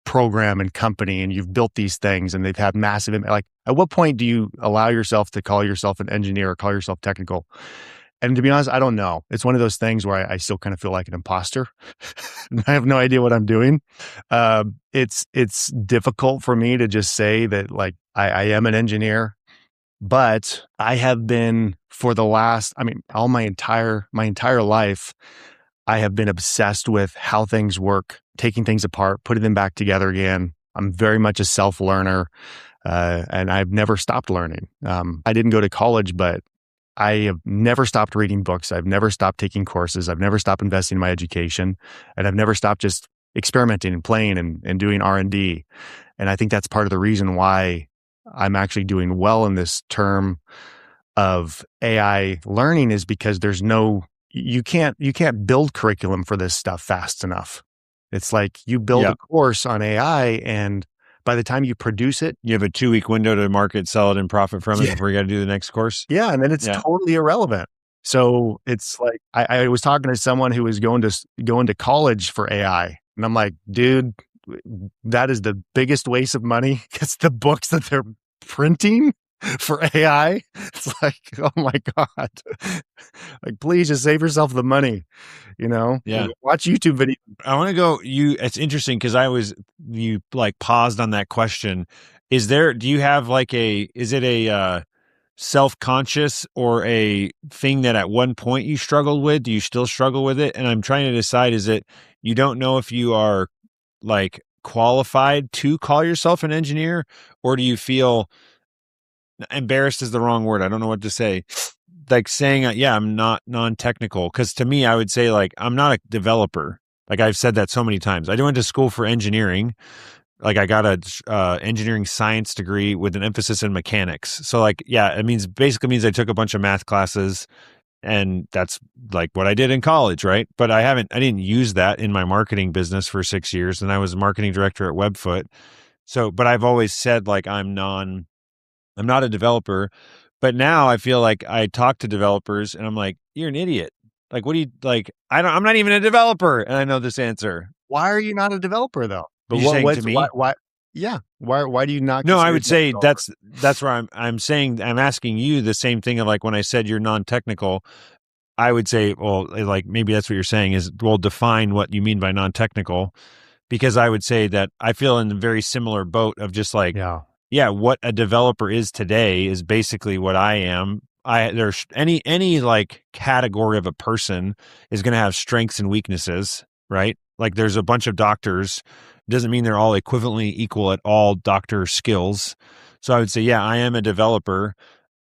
program and company, and you've built these things and they've had massive like, at what point do you allow yourself to call yourself an engineer or call yourself technical? And to be honest, I don't know. It's one of those things where I still kind of feel like an imposter. I have no idea what I'm doing. It's difficult for me to just say that, like, I am an engineer, but I have been for the last, I mean, all my entire life, I have been obsessed with how things work, taking things apart, putting them back together again. I'm very much a self learner, and I've never stopped learning. I didn't go to college, but I have never stopped reading books. I've never stopped taking courses. I've never stopped investing in my education, and I've never stopped just experimenting and playing and doing R&D. And I think that's part of the reason why I'm actually doing well in this term of AI learning, is because you can't build curriculum for this stuff fast enough. It's like you build Yeah. a course on AI, and by the time you produce it, You have a 2-week window to market, sell it, and profit from it yeah, before you got to do the next course. yeah, and then it's Yeah. totally irrelevant. So it's like I was talking to someone who was going to college for AI, and I'm like, dude, that is the biggest waste of money, because the books that they're printing for AI, it's like, oh my God, like, please just save yourself the money, Yeah. watch YouTube videos. I want to go. It's interesting because you like paused on that question. Do you have like is it a self-conscious or a thing that at one point you struggled with? Do you still struggle with it? And I'm trying to decide, is it you don't know if you are like qualified to call yourself an engineer, or do you feel embarrassed is the wrong word. I don't know what to say. Like saying, yeah, I'm not non-technical. Because to me, I would say like I'm not a developer. Like I've said that so many times. I went to school for engineering. Like I got a engineering science degree with an emphasis in mechanics. So like, yeah, it basically means I took a bunch of math classes, and that's like what I did in college, right? But I didn't use that in my marketing business for 6 years, and I was a marketing director at Webfoot. So, but I've always said like I'm not a developer, but now I feel like I talk to developers and I'm like, you're an idiot. Like, what do you like? I'm not even a developer. And I know this answer. Why are you not a developer though? But You're saying to what's me? why yeah, why do you not No, I consider would yourself a say developer? that's where I'm saying, I'm asking you the same thing of like when I said you're non-technical, I would say, well, like maybe that's what you're saying is, well, define what you mean by non-technical, because I would say that I feel in a very similar boat of just like, Yeah. yeah, what a developer is today is basically what I am. There's any like category of a person is going to have strengths and weaknesses, right? Like there's a bunch of doctors, doesn't mean they're all equivalently equal at all doctor skills. So I would say, yeah, I am a developer.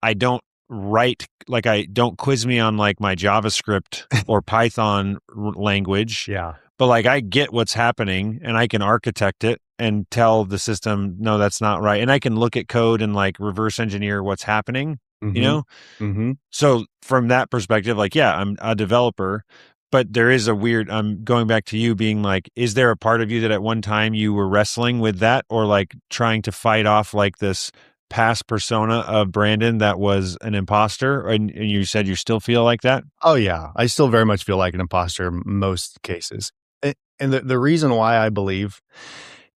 I don't I don't quiz me on like my JavaScript or Python language, Yeah. but like I get what's happening and I can architect it and tell the system, no, that's not right. And I can look at code and like reverse engineer what's happening, you Mhm. know? Mhm. So from that perspective, like, yeah, I'm a developer, but there is I'm going back to you being like, is there a part of you that at one time you were wrestling with that, or like trying to fight off like this past persona of Brandon that was an imposter? And you said you still feel like that? Oh, yeah. I still very much feel like an imposter in most cases. And the reason why I believe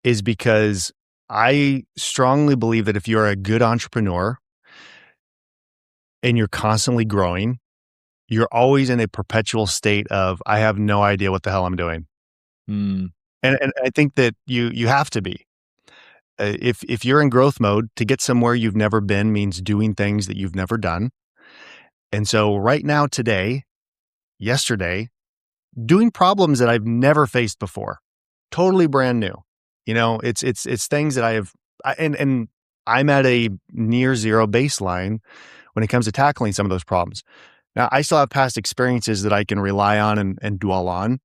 is because I strongly believe that if you're a good entrepreneur and you're constantly growing, you're always in a perpetual state of, I have no idea what the hell I'm doing. Mm, And I think that you have to be. If you're in growth mode, to get somewhere you've never been means doing things that you've never done. And so right now, today, yesterday, doing problems that I've never faced before, totally brand new. It's things that and I'm at a near zero baseline when it comes to tackling some of those problems. Now, I still have past experiences that I can rely on and dwell on,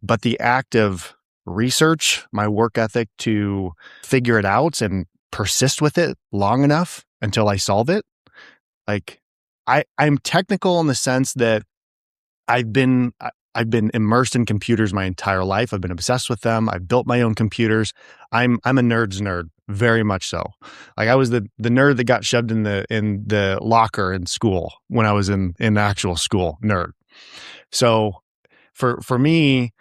but the act of research, my work ethic to figure it out and persist with it long enough until I solve it, like I'm technical in the sense that I've been immersed in computers my entire life. I've been obsessed with them. I've built my own computers. I'm a nerd's nerd, very much so. Like I was the nerd that got shoved in the locker in school when I was in actual school, nerd. So for me,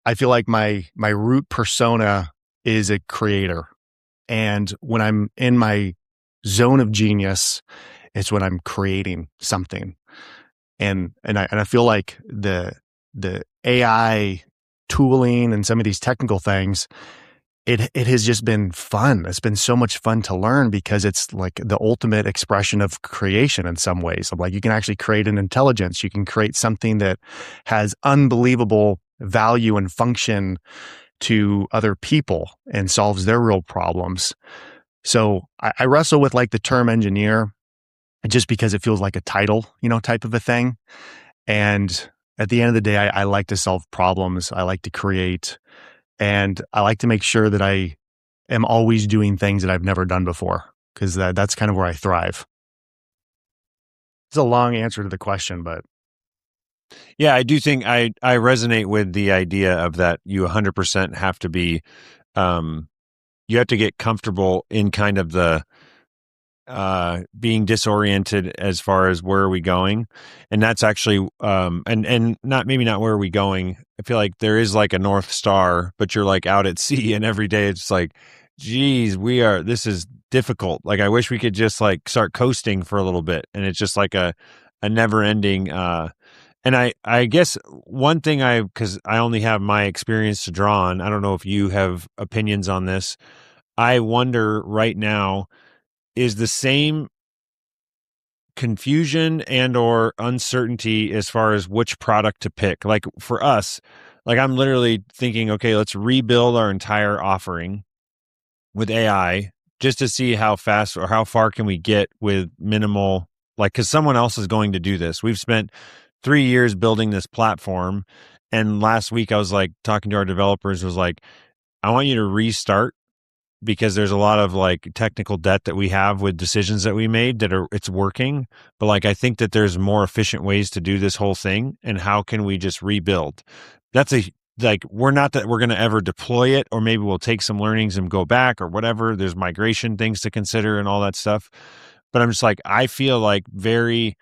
I feel like my root persona is a creator. And when I'm in my zone of genius, it's when I'm creating something. And I feel like the AI tooling and some of these technical things, it has just been fun. It's been so much fun to learn because it's like the ultimate expression of creation in some ways. Like you can actually create an intelligence. You can create something that has unbelievable value and function to other people and solves their real problems. So I wrestle with like the term engineer just because it feels like a title, type of a thing. And at the end of the day, I like to solve problems. I like to create, and I like to make sure that I am always doing things that I've never done before, because that's kind of where I thrive. It's a long answer to the question, but Yeah, I do think I resonate with the idea of that. You 100% have to be, you have to get comfortable in kind of the being disoriented as far as where are we going, and that's actually and not maybe not where are we going. I feel like there is like a North Star, but you're like out at sea, and every day it's like, geez, this is difficult. Like I wish we could just like start coasting for a little bit, and it's just like a never ending. And I guess one thing because I only have my experience to draw on. I don't know if you have opinions on this. I wonder right now, is the same confusion and or uncertainty as far as which product to pick. Like for us, like I'm literally thinking, okay, let's rebuild our entire offering with AI just to see how fast or how far can we get with minimal, like, because someone else is going to do this. We've spent 3 years building this platform. And last week I was like talking to our developers, was like, I want you to restart because there's a lot of like technical debt that we have with decisions that we made it's working. But like, I think that there's more efficient ways to do this whole thing. And how can we just rebuild? We're not that we're going to ever deploy it, or maybe we'll take some learnings and go back or whatever. There's migration things to consider and all that stuff. But I'm just like, I feel like very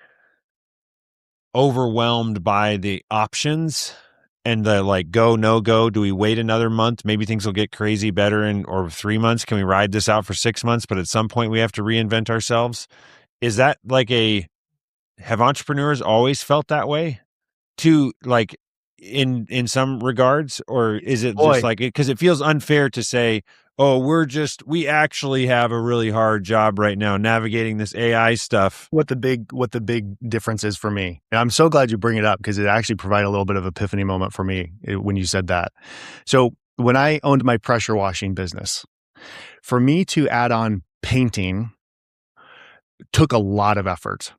overwhelmed by the options and the like go, no go. Do we wait another month? Maybe things will get crazy better or 3 months. Can we ride this out for 6 months? But at some point we have to reinvent ourselves. Is that like have entrepreneurs always felt that way to like in some regards? Or is it just boy, like because it feels unfair to say, oh, we actually have a really hard job right now navigating this AI stuff. what the big difference is for me. And I'm so glad you bring it up because it actually provided a little bit of epiphany moment for me when you said that. So when I owned my pressure washing business, for me to add on painting took a lot of effort.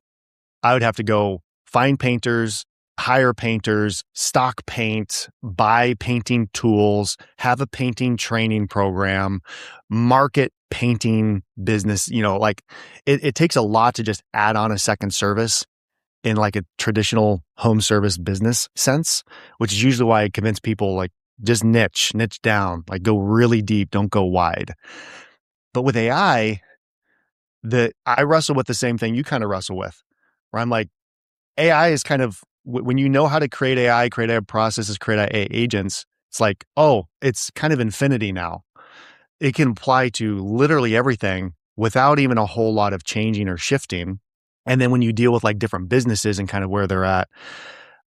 I would have to go find painters, hire painters, stock paint, buy painting tools, have a painting training program, market painting business. Like it takes a lot to just add on a second service in like a traditional home service business sense, which is usually why I convince people like just niche down, like go really deep, don't go wide. But with AI, I wrestle with the same thing you kind of wrestle with, where I'm like, AI is kind of when you know how to create AI, create AI processes, create AI agents, it's like, oh, it's kind of infinity now. It can apply to literally everything without even a whole lot of changing or shifting. And then when you deal with like different businesses and kind of where they're at,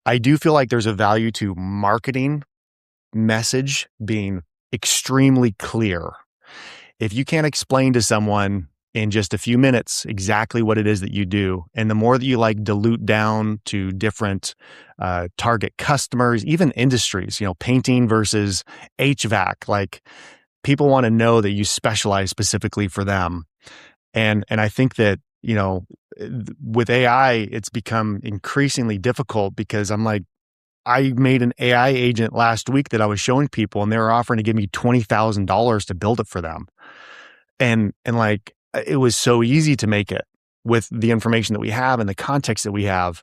I do feel like there's a value to marketing message being extremely clear. If you can't explain to someone in just a few minutes exactly what it is that you do, and the more that you like dilute down to different target customers, even industries, painting versus HVAC, like people want to know that you specialize specifically for them. And I think that, with AI, it's become increasingly difficult because I'm like, I made an AI agent last week that I was showing people, and they were offering to give me $20,000 to build it for them. And like, it was so easy to make it with the information that we have and the context that we have.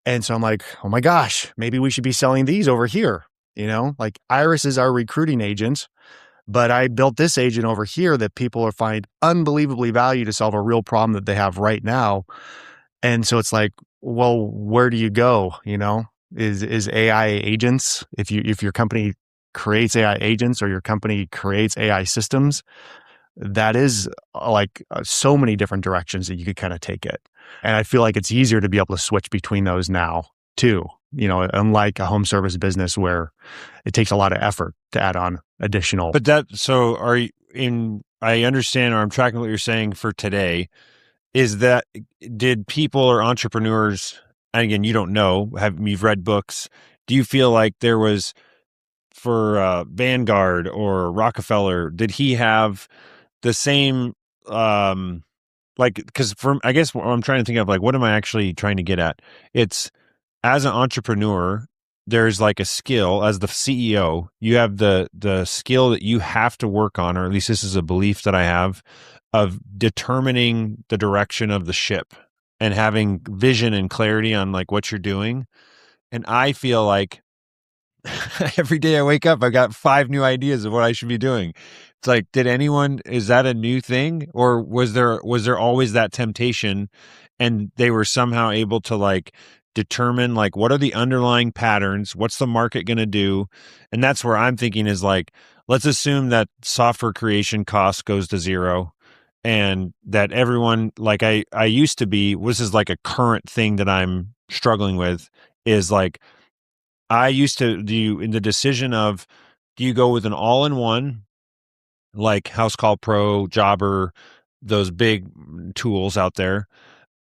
And so I'm like, oh my gosh, maybe we should be selling these over here. Like Iris is our recruiting agent, but I built this agent over here that people are find unbelievably value to solve a real problem that they have right now. And so it's like, well, where do you go? Is AI agents, if your company creates AI agents or your company creates AI systems, that is so many different directions that you could kind of take it. And I feel like it's easier to be able to switch between those now too, unlike a home service business where it takes a lot of effort to add on additional. But I understand, or I'm tracking what you're saying for today, is that did people or entrepreneurs, and again, you don't know, you've read books, do you feel like there was for Vanguard or Rockefeller, did he have the same, because I guess what I'm trying to think of, like, what am I actually trying to get at? It's as an entrepreneur, there's like a skill as the CEO, you have the skill that you have to work on, or at least this is a belief that I have, of determining the direction of the ship and having vision and clarity on like what you're doing. And I feel like every day I wake up, I got 5 new ideas of what I should be doing. It's like, is that a new thing? Or was there always that temptation and they were somehow able to like determine like, what are the underlying patterns? What's the market going to do? And that's where I'm thinking is like, let's assume that software creation cost goes to zero and that everyone, like I used to be, this is like a current thing that I'm struggling with, is like, I used to do in the decision of, do you go with an all-in-one like House Call Pro, Jobber, those big tools out there,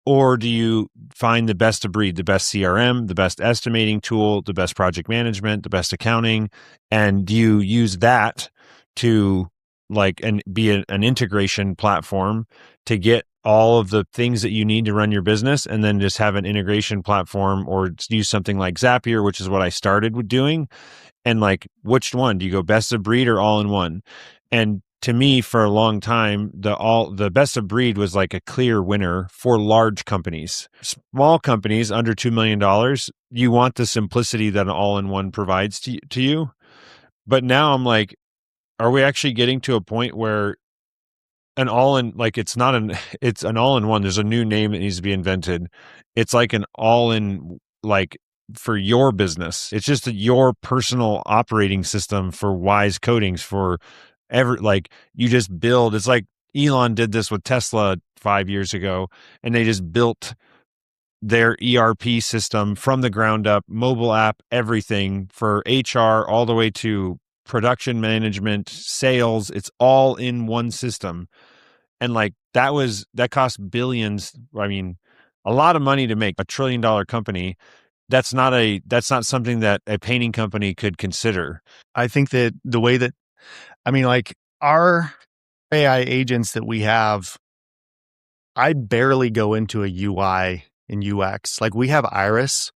or do you find the best of breed, the best CRM, the best estimating tool, the best project management, the best accounting, and do you use that to like and be an integration platform to get all of the things that you need to run your business, and then just have an integration platform or use something like Zapier, which is what I started with doing. And like, which one do you go, best of breed or all in one? And to me, for a long time, the best of breed was like a clear winner for large companies. Small companies under $2 million, you want the simplicity that an all in one provides to you. But now I'm like, are we actually getting to a point where an all in, like, it's an all in one? There's a new name that needs to be invented. It's like an all in, like, for your business. It's just your personal operating system for Wise Coatings for like, you just build. It's like Elon did this with Tesla 5 years ago, and they just built their ERP system from the ground up, mobile app, everything for HR all the way to production management, sales. It's all in one system. And like, that cost billions. I mean, a lot of money to make a $1 trillion company. That's not something that a painting company could consider. I think that the way that, like our AI agents that we have, I barely go into a UI and UX. Like, we have Iris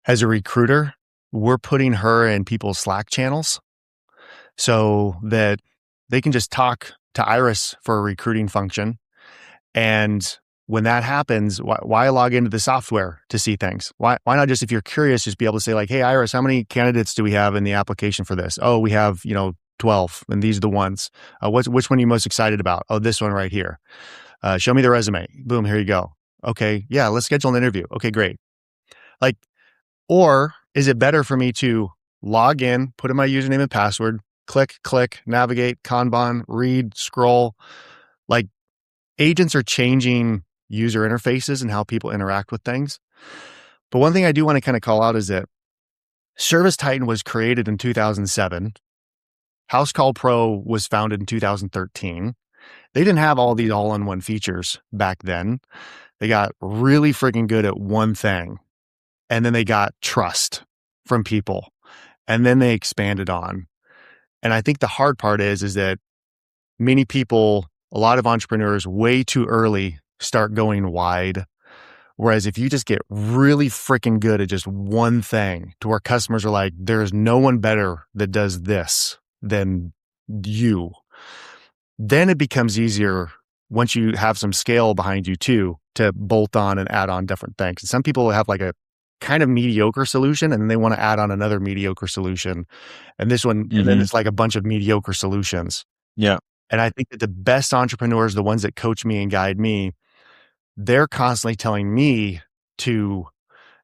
as a recruiter. We're putting her in people's Slack channels so that they can just talk to Iris for a recruiting function. And when that happens, why log into the software to see things? Why not just, if you're curious, just be able to say like, hey, Iris, how many candidates do we have in the application for this? Oh, we have, 12, and these are the ones. Which one are you most excited about? Oh, this one right here. Show me the resume. Boom, here you go. Okay, yeah, let's schedule an interview. Okay, great. Like, or is it better for me to log in, put in my username and password, click, navigate, Kanban, read, scroll? Like, agents are changing user interfaces and how people interact with things. But one thing I do want to kind of call out is that Service Titan was created in 2007. House Call Pro was founded in 2013. They didn't have all these all-in-one features back then. They got really freaking good at one thing, and then they got trust from people, and then they expanded on. And I think the hard part is that many people, a lot of entrepreneurs way too early start going wide. Whereas if you just get really freaking good at just one thing to where customers are like, there's no one better that does this than you, then it becomes easier once you have some scale behind you too, to bolt on and add on different things. Some people have like a kind of mediocre solution and then they want to add on another mediocre solution. And this one, and then it's like a bunch of mediocre solutions. Yeah. And I think that the best entrepreneurs, the ones that coach me and guide me, they're constantly telling me to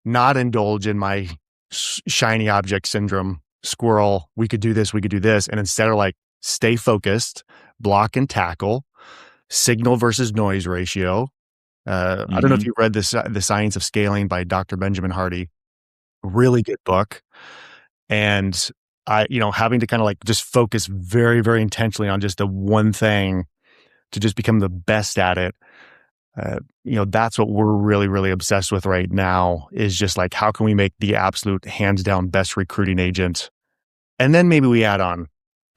not indulge in my shiny object syndrome, squirrel, we could do this, we could do this. And instead of like, stay focused, block and tackle, signal versus noise ratio. I don't know if you read this, The Science of Scaling by Dr. Benjamin Hardy. Really good book. And having to kind of like just focus very, very intentionally on just the one thing to just become the best at it. That's what we're really, really obsessed with right now, is just like, how can we make the absolute hands down best recruiting agent? And then maybe we add on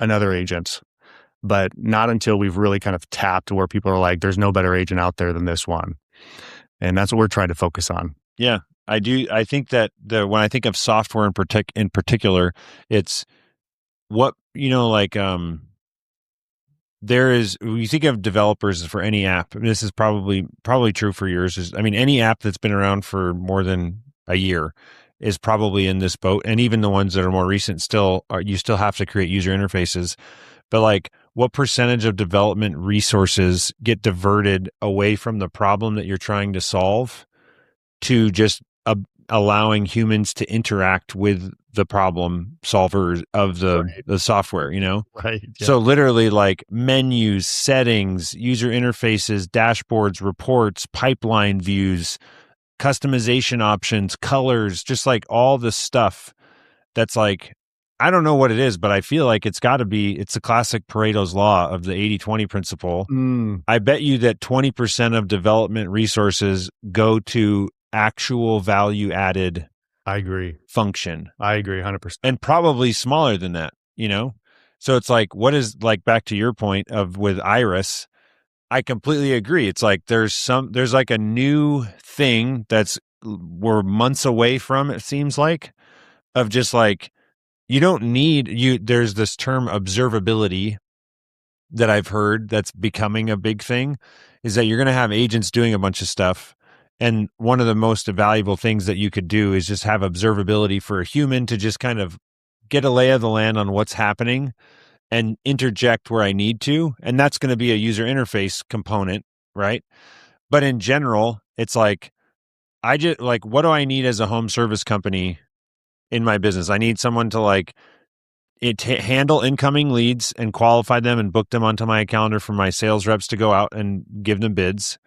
another agent, but not until we've really kind of tapped to where people are like, there's no better agent out there than this one. And that's what we're trying to focus on. Yeah, I do. I think that when I think of software in particular, it's what, there is, when you think of developers for any app, and this is probably true for yours, any app that's been around for more than a year is probably in this boat. And even the ones that are more recent you still have to create user interfaces. But like, what percentage of development resources get diverted away from the problem that you're trying to solve to just allowing humans to interact with the problem solvers of the software, Right. Yeah. So literally like menus, settings, user interfaces, dashboards, reports, pipeline views, customization options, colors, just like all the stuff that's like, I don't know what it is, but I feel like it's the classic Pareto's law of the 80-20 principle. I bet you that 20% of development resources go to actual value added. I agree. Function. I agree 100%. And probably smaller than that, So it's like, what is, like, back to your point with Iris, I completely agree. It's like there's like a new thing we're months away from, it seems like, of just like, you don't need there's this term observability that I've heard that's becoming a big thing, is that you're going to have agents doing a bunch of stuff. And one of the most valuable things that you could do is just have observability for a human to just kind of get a lay of the land on what's happening and interject where I need to. And that's going to be a user interface component, right? But in general, it's like, what do I need as a home service company in my business? I need someone to handle incoming leads and qualify them and book them onto my calendar for my sales reps to go out and give them bids.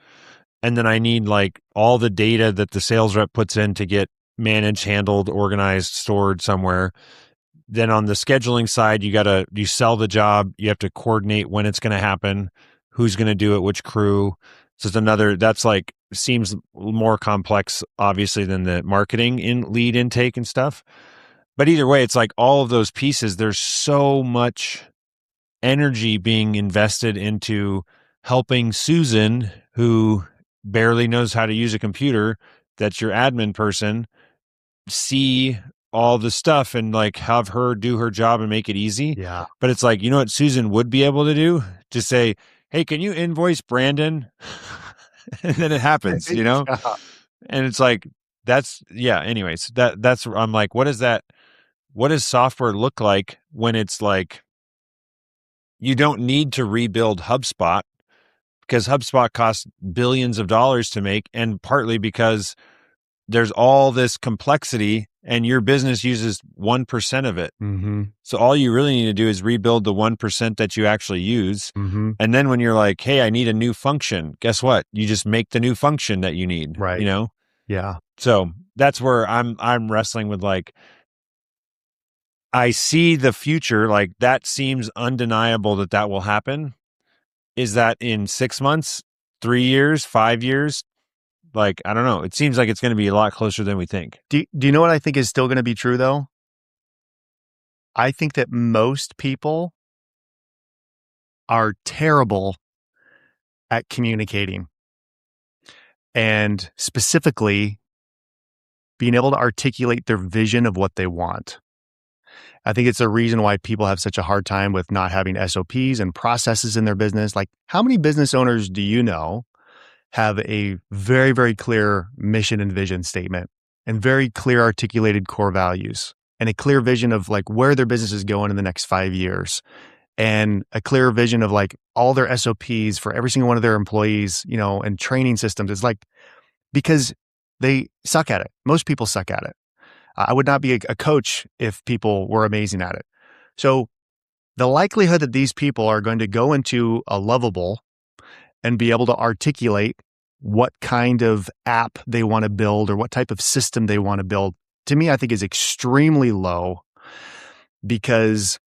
And then I need like all the data that the sales rep puts in to get managed, handled, organized, stored somewhere. Then on the scheduling side, you sell the job, you have to coordinate when it's going to happen, who's going to do it, which crew. So that's like, seems more complex, obviously, than the marketing in lead intake and stuff. But either way, it's like all of those pieces, there's so much energy being invested into helping Susan, who barely knows how to use a computer, that's your admin person, see all the stuff and like have her do her job and make it easy. Yeah. But it's like, what Susan would be able to do? Just say, hey, can you invoice Brandon? And then it happens, Yeah. And it's like, anyways, that's, I'm like, what does software look like when it's like, you don't need to rebuild HubSpot, because HubSpot costs billions of dollars to make, and partly because there's all this complexity and your business uses 1% of it. Mm-hmm. So all you really need to do is rebuild the 1% that you actually use. Mm-hmm. And then when you're like, hey, I need a new function, guess what? You just make the new function that you need, Right. Yeah. So that's where I'm wrestling with, like, I see the future, like that seems undeniable that that will happen. Is that in 6 months, 3 years, 5 years? Like, I don't know. It seems like it's going to be a lot closer than we think. Do you know what I think is still going to be true though? I think that most people are terrible at communicating and specifically being able to articulate their vision of what they want. I think it's a reason why people have such a hard time with not having SOPs and processes in their business. Like, how many business owners do you know have a very, very clear mission and vision statement and very clear articulated core values and a clear vision of like where their business is going in the next 5 years and a clear vision of like all their SOPs for every single one of their employees, and training systems? It's like, because they suck at it. Most people suck at it. I would not be a coach if people were amazing at it. So the likelihood that these people are going to go into a Lovable and be able to articulate what kind of app they want to build or what type of system they want to build, to me, I think is extremely low because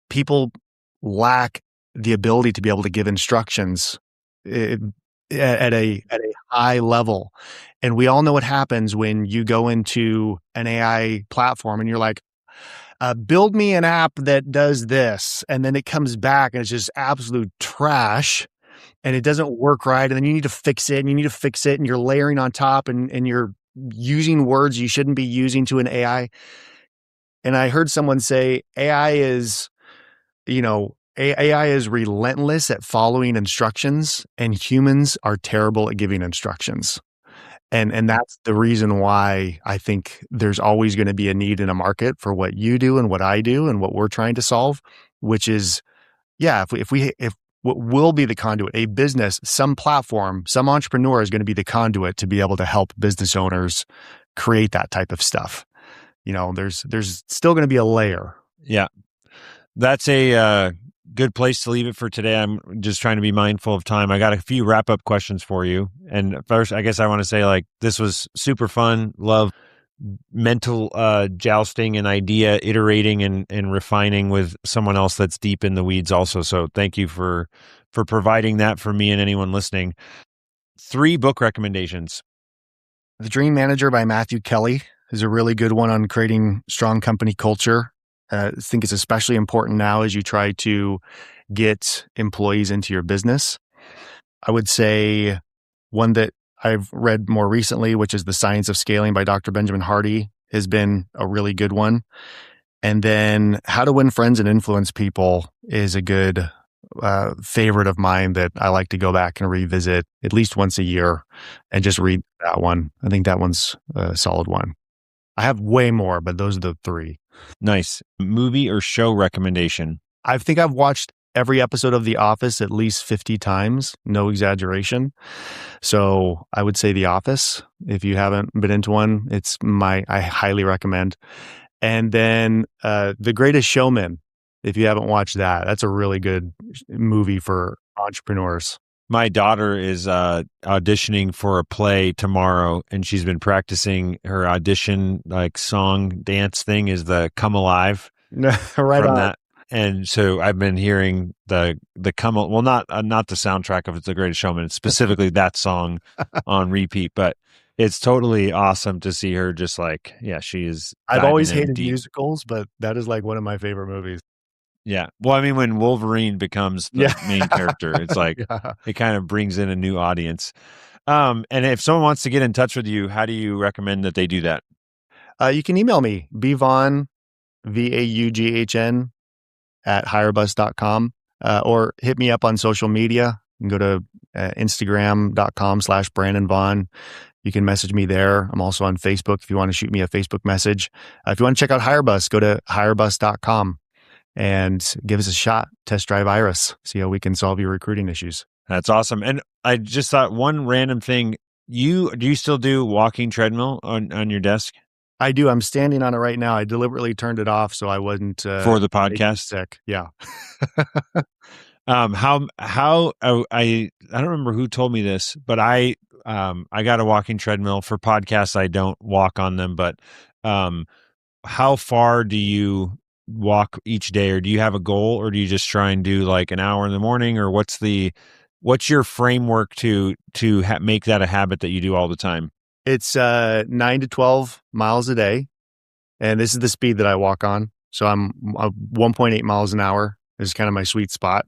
people lack the ability to be able to give instructions at a high level. And we all know what happens when you go into an AI platform and you're like, build me an app that does this. And then it comes back and it's just absolute trash and it doesn't work right. And then you need to fix it and you need to fix it and you're layering on top and you're using words you shouldn't be using to an AI. And I heard someone say AI is, AI is relentless at following instructions and humans are terrible at giving instructions. And that's the reason why I think there's always going to be a need in a market for what you do and what I do and what we're trying to solve, which is, yeah, if what will be the conduit, a business, some platform, some entrepreneur is going to be the conduit to be able to help business owners create that type of stuff. There's still going to be a layer. Yeah. That's a good place to leave it for today. I'm just trying to be mindful of time. I got a few wrap up questions for you. And first, I guess I want to say like this was super fun. Love mental jousting and idea iterating and refining with someone else that's deep in the weeds also. So thank you for providing that for me and anyone listening. 3 book recommendations. The Dream Manager by Matthew Kelly is a really good one on creating strong company culture. I think it's especially important now as you try to get employees into your business. I would say one that I've read more recently, which is The Science of Scaling by Dr. Benjamin Hardy, has been a really good one. And then How to Win Friends and Influence People is a good favorite of mine that I like to go back and revisit at least once a year and just read that one. I think that one's a solid one. I have way more, but those are the 3. Nice. Movie or show recommendation? I think I've watched every episode of The Office at least 50 times, no exaggeration. So I would say The Office. If you haven't been into one, I highly recommend. And then The Greatest Showman. If you haven't watched that, that's a really good movie for entrepreneurs. My daughter is auditioning for a play tomorrow, and she's been practicing her audition like song dance thing is the Come Alive Right from on. that. And so I've been hearing the Come well not the soundtrack of It's the Greatest Showman, it's specifically that song on repeat, but it's totally awesome to see her just like, yeah, she is. I've always diving in hated deep. musicals, but that is like one of my favorite movies. Yeah. Well, I mean, when Wolverine becomes the main character, it's like it kind of brings in a new audience. And if someone wants to get in touch with you, how do you recommend that they do that? You can email me, bvaughn, VAUGHN @hirebus.com, or hit me up on social media. You can go to Instagram.com/Brandon Vaughn. You can message me there. I'm also on Facebook if you want to shoot me a Facebook message. If you want to check out Hirebus, go to hirebus.com. and give us a shot. Test drive Iris. See how we can solve your recruiting issues. That's awesome. And I just thought one random thing. Do you still do walking treadmill on your desk? I do. I'm standing on it right now. I deliberately turned it off so I wasn't for the podcast. Sick. Yeah. I don't remember who told me this, but I got a walking treadmill for podcasts. I don't walk on them, but how far do you walk each day, or do you have a goal, or do you just try and do like an hour in the morning, or what's your framework to make that a habit that you do all the time? It's 9 to 12 miles a day, and this is the speed that I walk on. So I'm 1.8 miles an hour is kind of my sweet spot.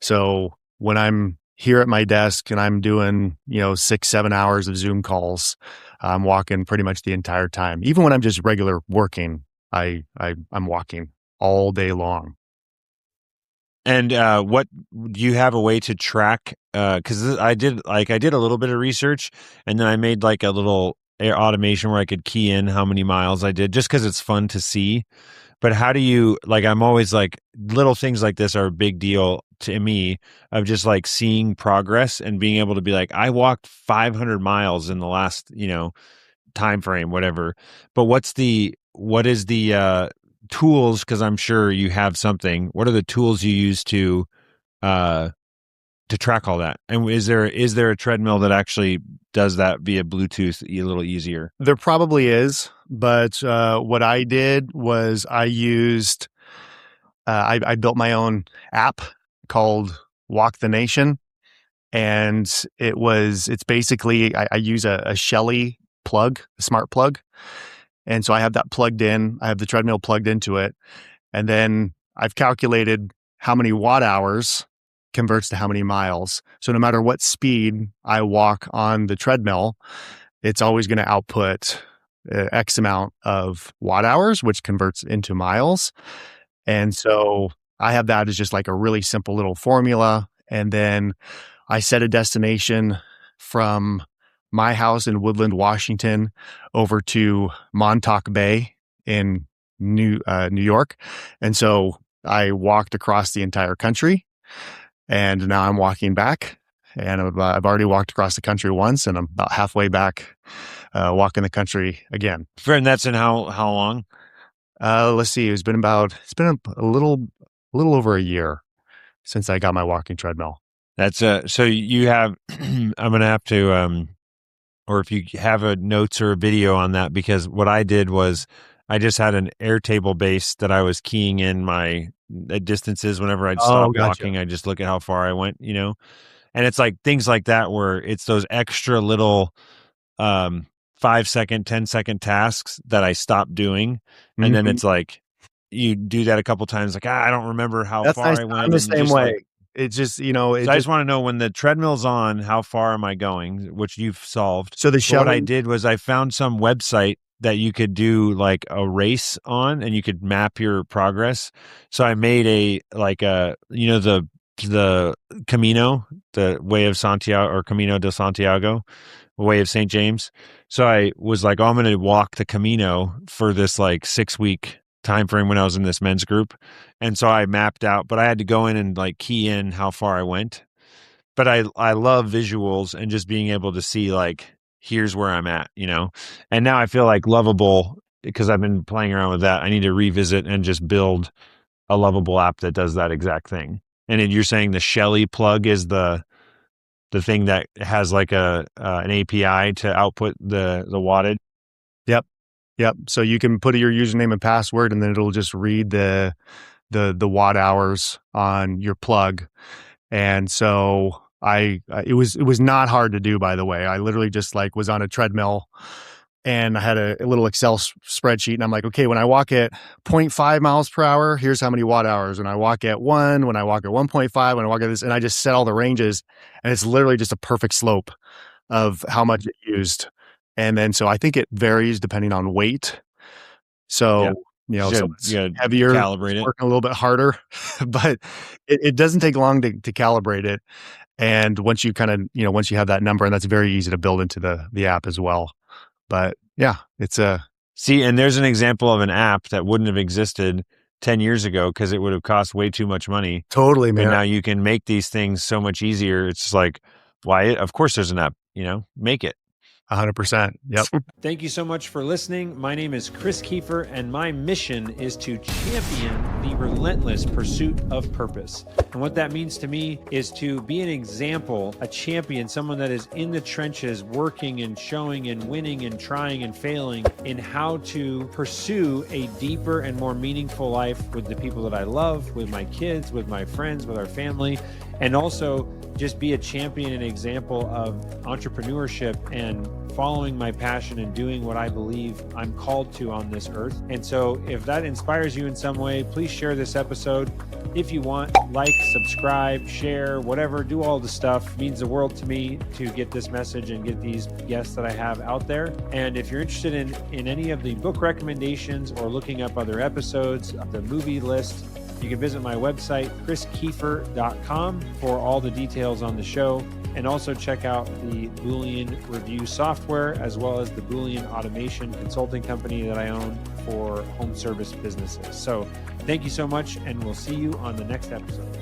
So when I'm here at my desk and I'm doing, 6, 7 hours of Zoom calls, I'm walking pretty much the entire time. Even when I'm just regular working, I'm walking all day long. And what do you have a way to track? Because I did a little bit of research, and then I made like a little automation where I could key in how many miles I did, just because it's fun to see. But how do you like? I'm always like, little things like this are a big deal to me, of just like seeing progress and being able to be like, I walked 500 miles in the last time frame, whatever. But what is the tools? Because I'm sure you have something. What are the tools you use uh to track all that? And is there a treadmill that actually does that via Bluetooth a little easier? There probably is, but what I did was I built my own app called Walk the Nation, and it's basically I use a Shelly plug, a smart plug, and so I have that plugged in. I have the treadmill plugged into it, and then I've calculated how many watt hours converts to how many miles. So no matter what speed I walk on the treadmill, it's always going to output X amount of watt hours, which converts into miles. And so I have that as just like a really simple little formula. And then I set a destination from my house in Woodland, Washington, over to Montauk Bay in New York. And so I walked across the entire country, and now I'm walking back. And I've already walked across the country once, and I'm about halfway back, walking the country again. And that's in how long? Let's see. It's been a little over a year since I got my walking treadmill. That's so you have I'm gonna have to or if you have a notes or a video on that, because what I did was I just had an Airtable base that I was keying in my distances whenever I'd Oh, stop gotcha. walking. I just look at how far I went, and it's like things like that where it's those extra little um 5 second, 10-second tasks that I stopped doing, and then Mhm. it's like you do that a couple times, like I don't remember how That's far nice. I I'm went, the and you same just like. way. It's just, So I just want to know, when the treadmill's on, how far am I going, which you've solved. so the But what I Shelly. did was I found some website that you could do like a race on, and you could map your progress. So I made the Camino, the way of Santiago, or Camino de Santiago, way of St. James. So I was like, oh, I'm going to walk the Camino for this like 6 week time frame when I was in this men's group. And so I mapped out, but I had to go in and like key in how far I went. But I love visuals and just being able to see like, here's where I'm at. And now I feel like Lovable, because I've been playing around with that. I need to revisit and just build a Lovable app that does that exact thing. And then you're saying the Shelly plug is the thing that has like an API to output the wattage. Yep. Yep. So you can put your username and password, and then it'll just read the watt hours on your plug. And so it was not hard to do, by the way. I literally just like was on a treadmill, and I had a little Excel spreadsheet, and I'm like, okay, when I walk at 0.5 miles per hour, here's how many watt hours. When I walk at 1, when I walk at 1.5, when I walk at this, and I just set all the ranges, and it's literally just a perfect slope of how much it used. And then so I think it varies depending on weight. Yeah. So, You someone's gotta heavier, calibrate it's it. working a little bit harder, but it doesn't take long to calibrate it. And once you once you have that number, and that's very easy to build into the app as well. But yeah, it's a See, and there's an example of an app that wouldn't have existed 10 years ago because it would have cost way too much money. totally, But man. now you can make these things so much easier. It's just like, why? Of course, there's an app, make it. 100%. Yep. Thank you so much for listening. My name is Chris Kiefer, and my mission is to champion the relentless pursuit of purpose. And what that means to me is to be an example, a champion, someone that is in the trenches, working and showing and winning and trying and failing in how to pursue a deeper and more meaningful life with the people that I love, with my kids, with my friends, with our family, and also just be a champion and example of entrepreneurship and following my passion and doing what I believe I'm called to on this earth. And so if that inspires you in some way, please share this episode. If you want, like, subscribe, share, whatever, do all the stuff. It means the world to me to get this message and get these guests that I have out there. And if you're interested in any of the book recommendations or looking up other episodes, the movie list, you can visit my website, chriskiefer.com, for all the details on the show. And also check out the Boolean review software, as well as the Boolean automation consulting company that I own for home service businesses. So thank you so much, and we'll see you on the next episode.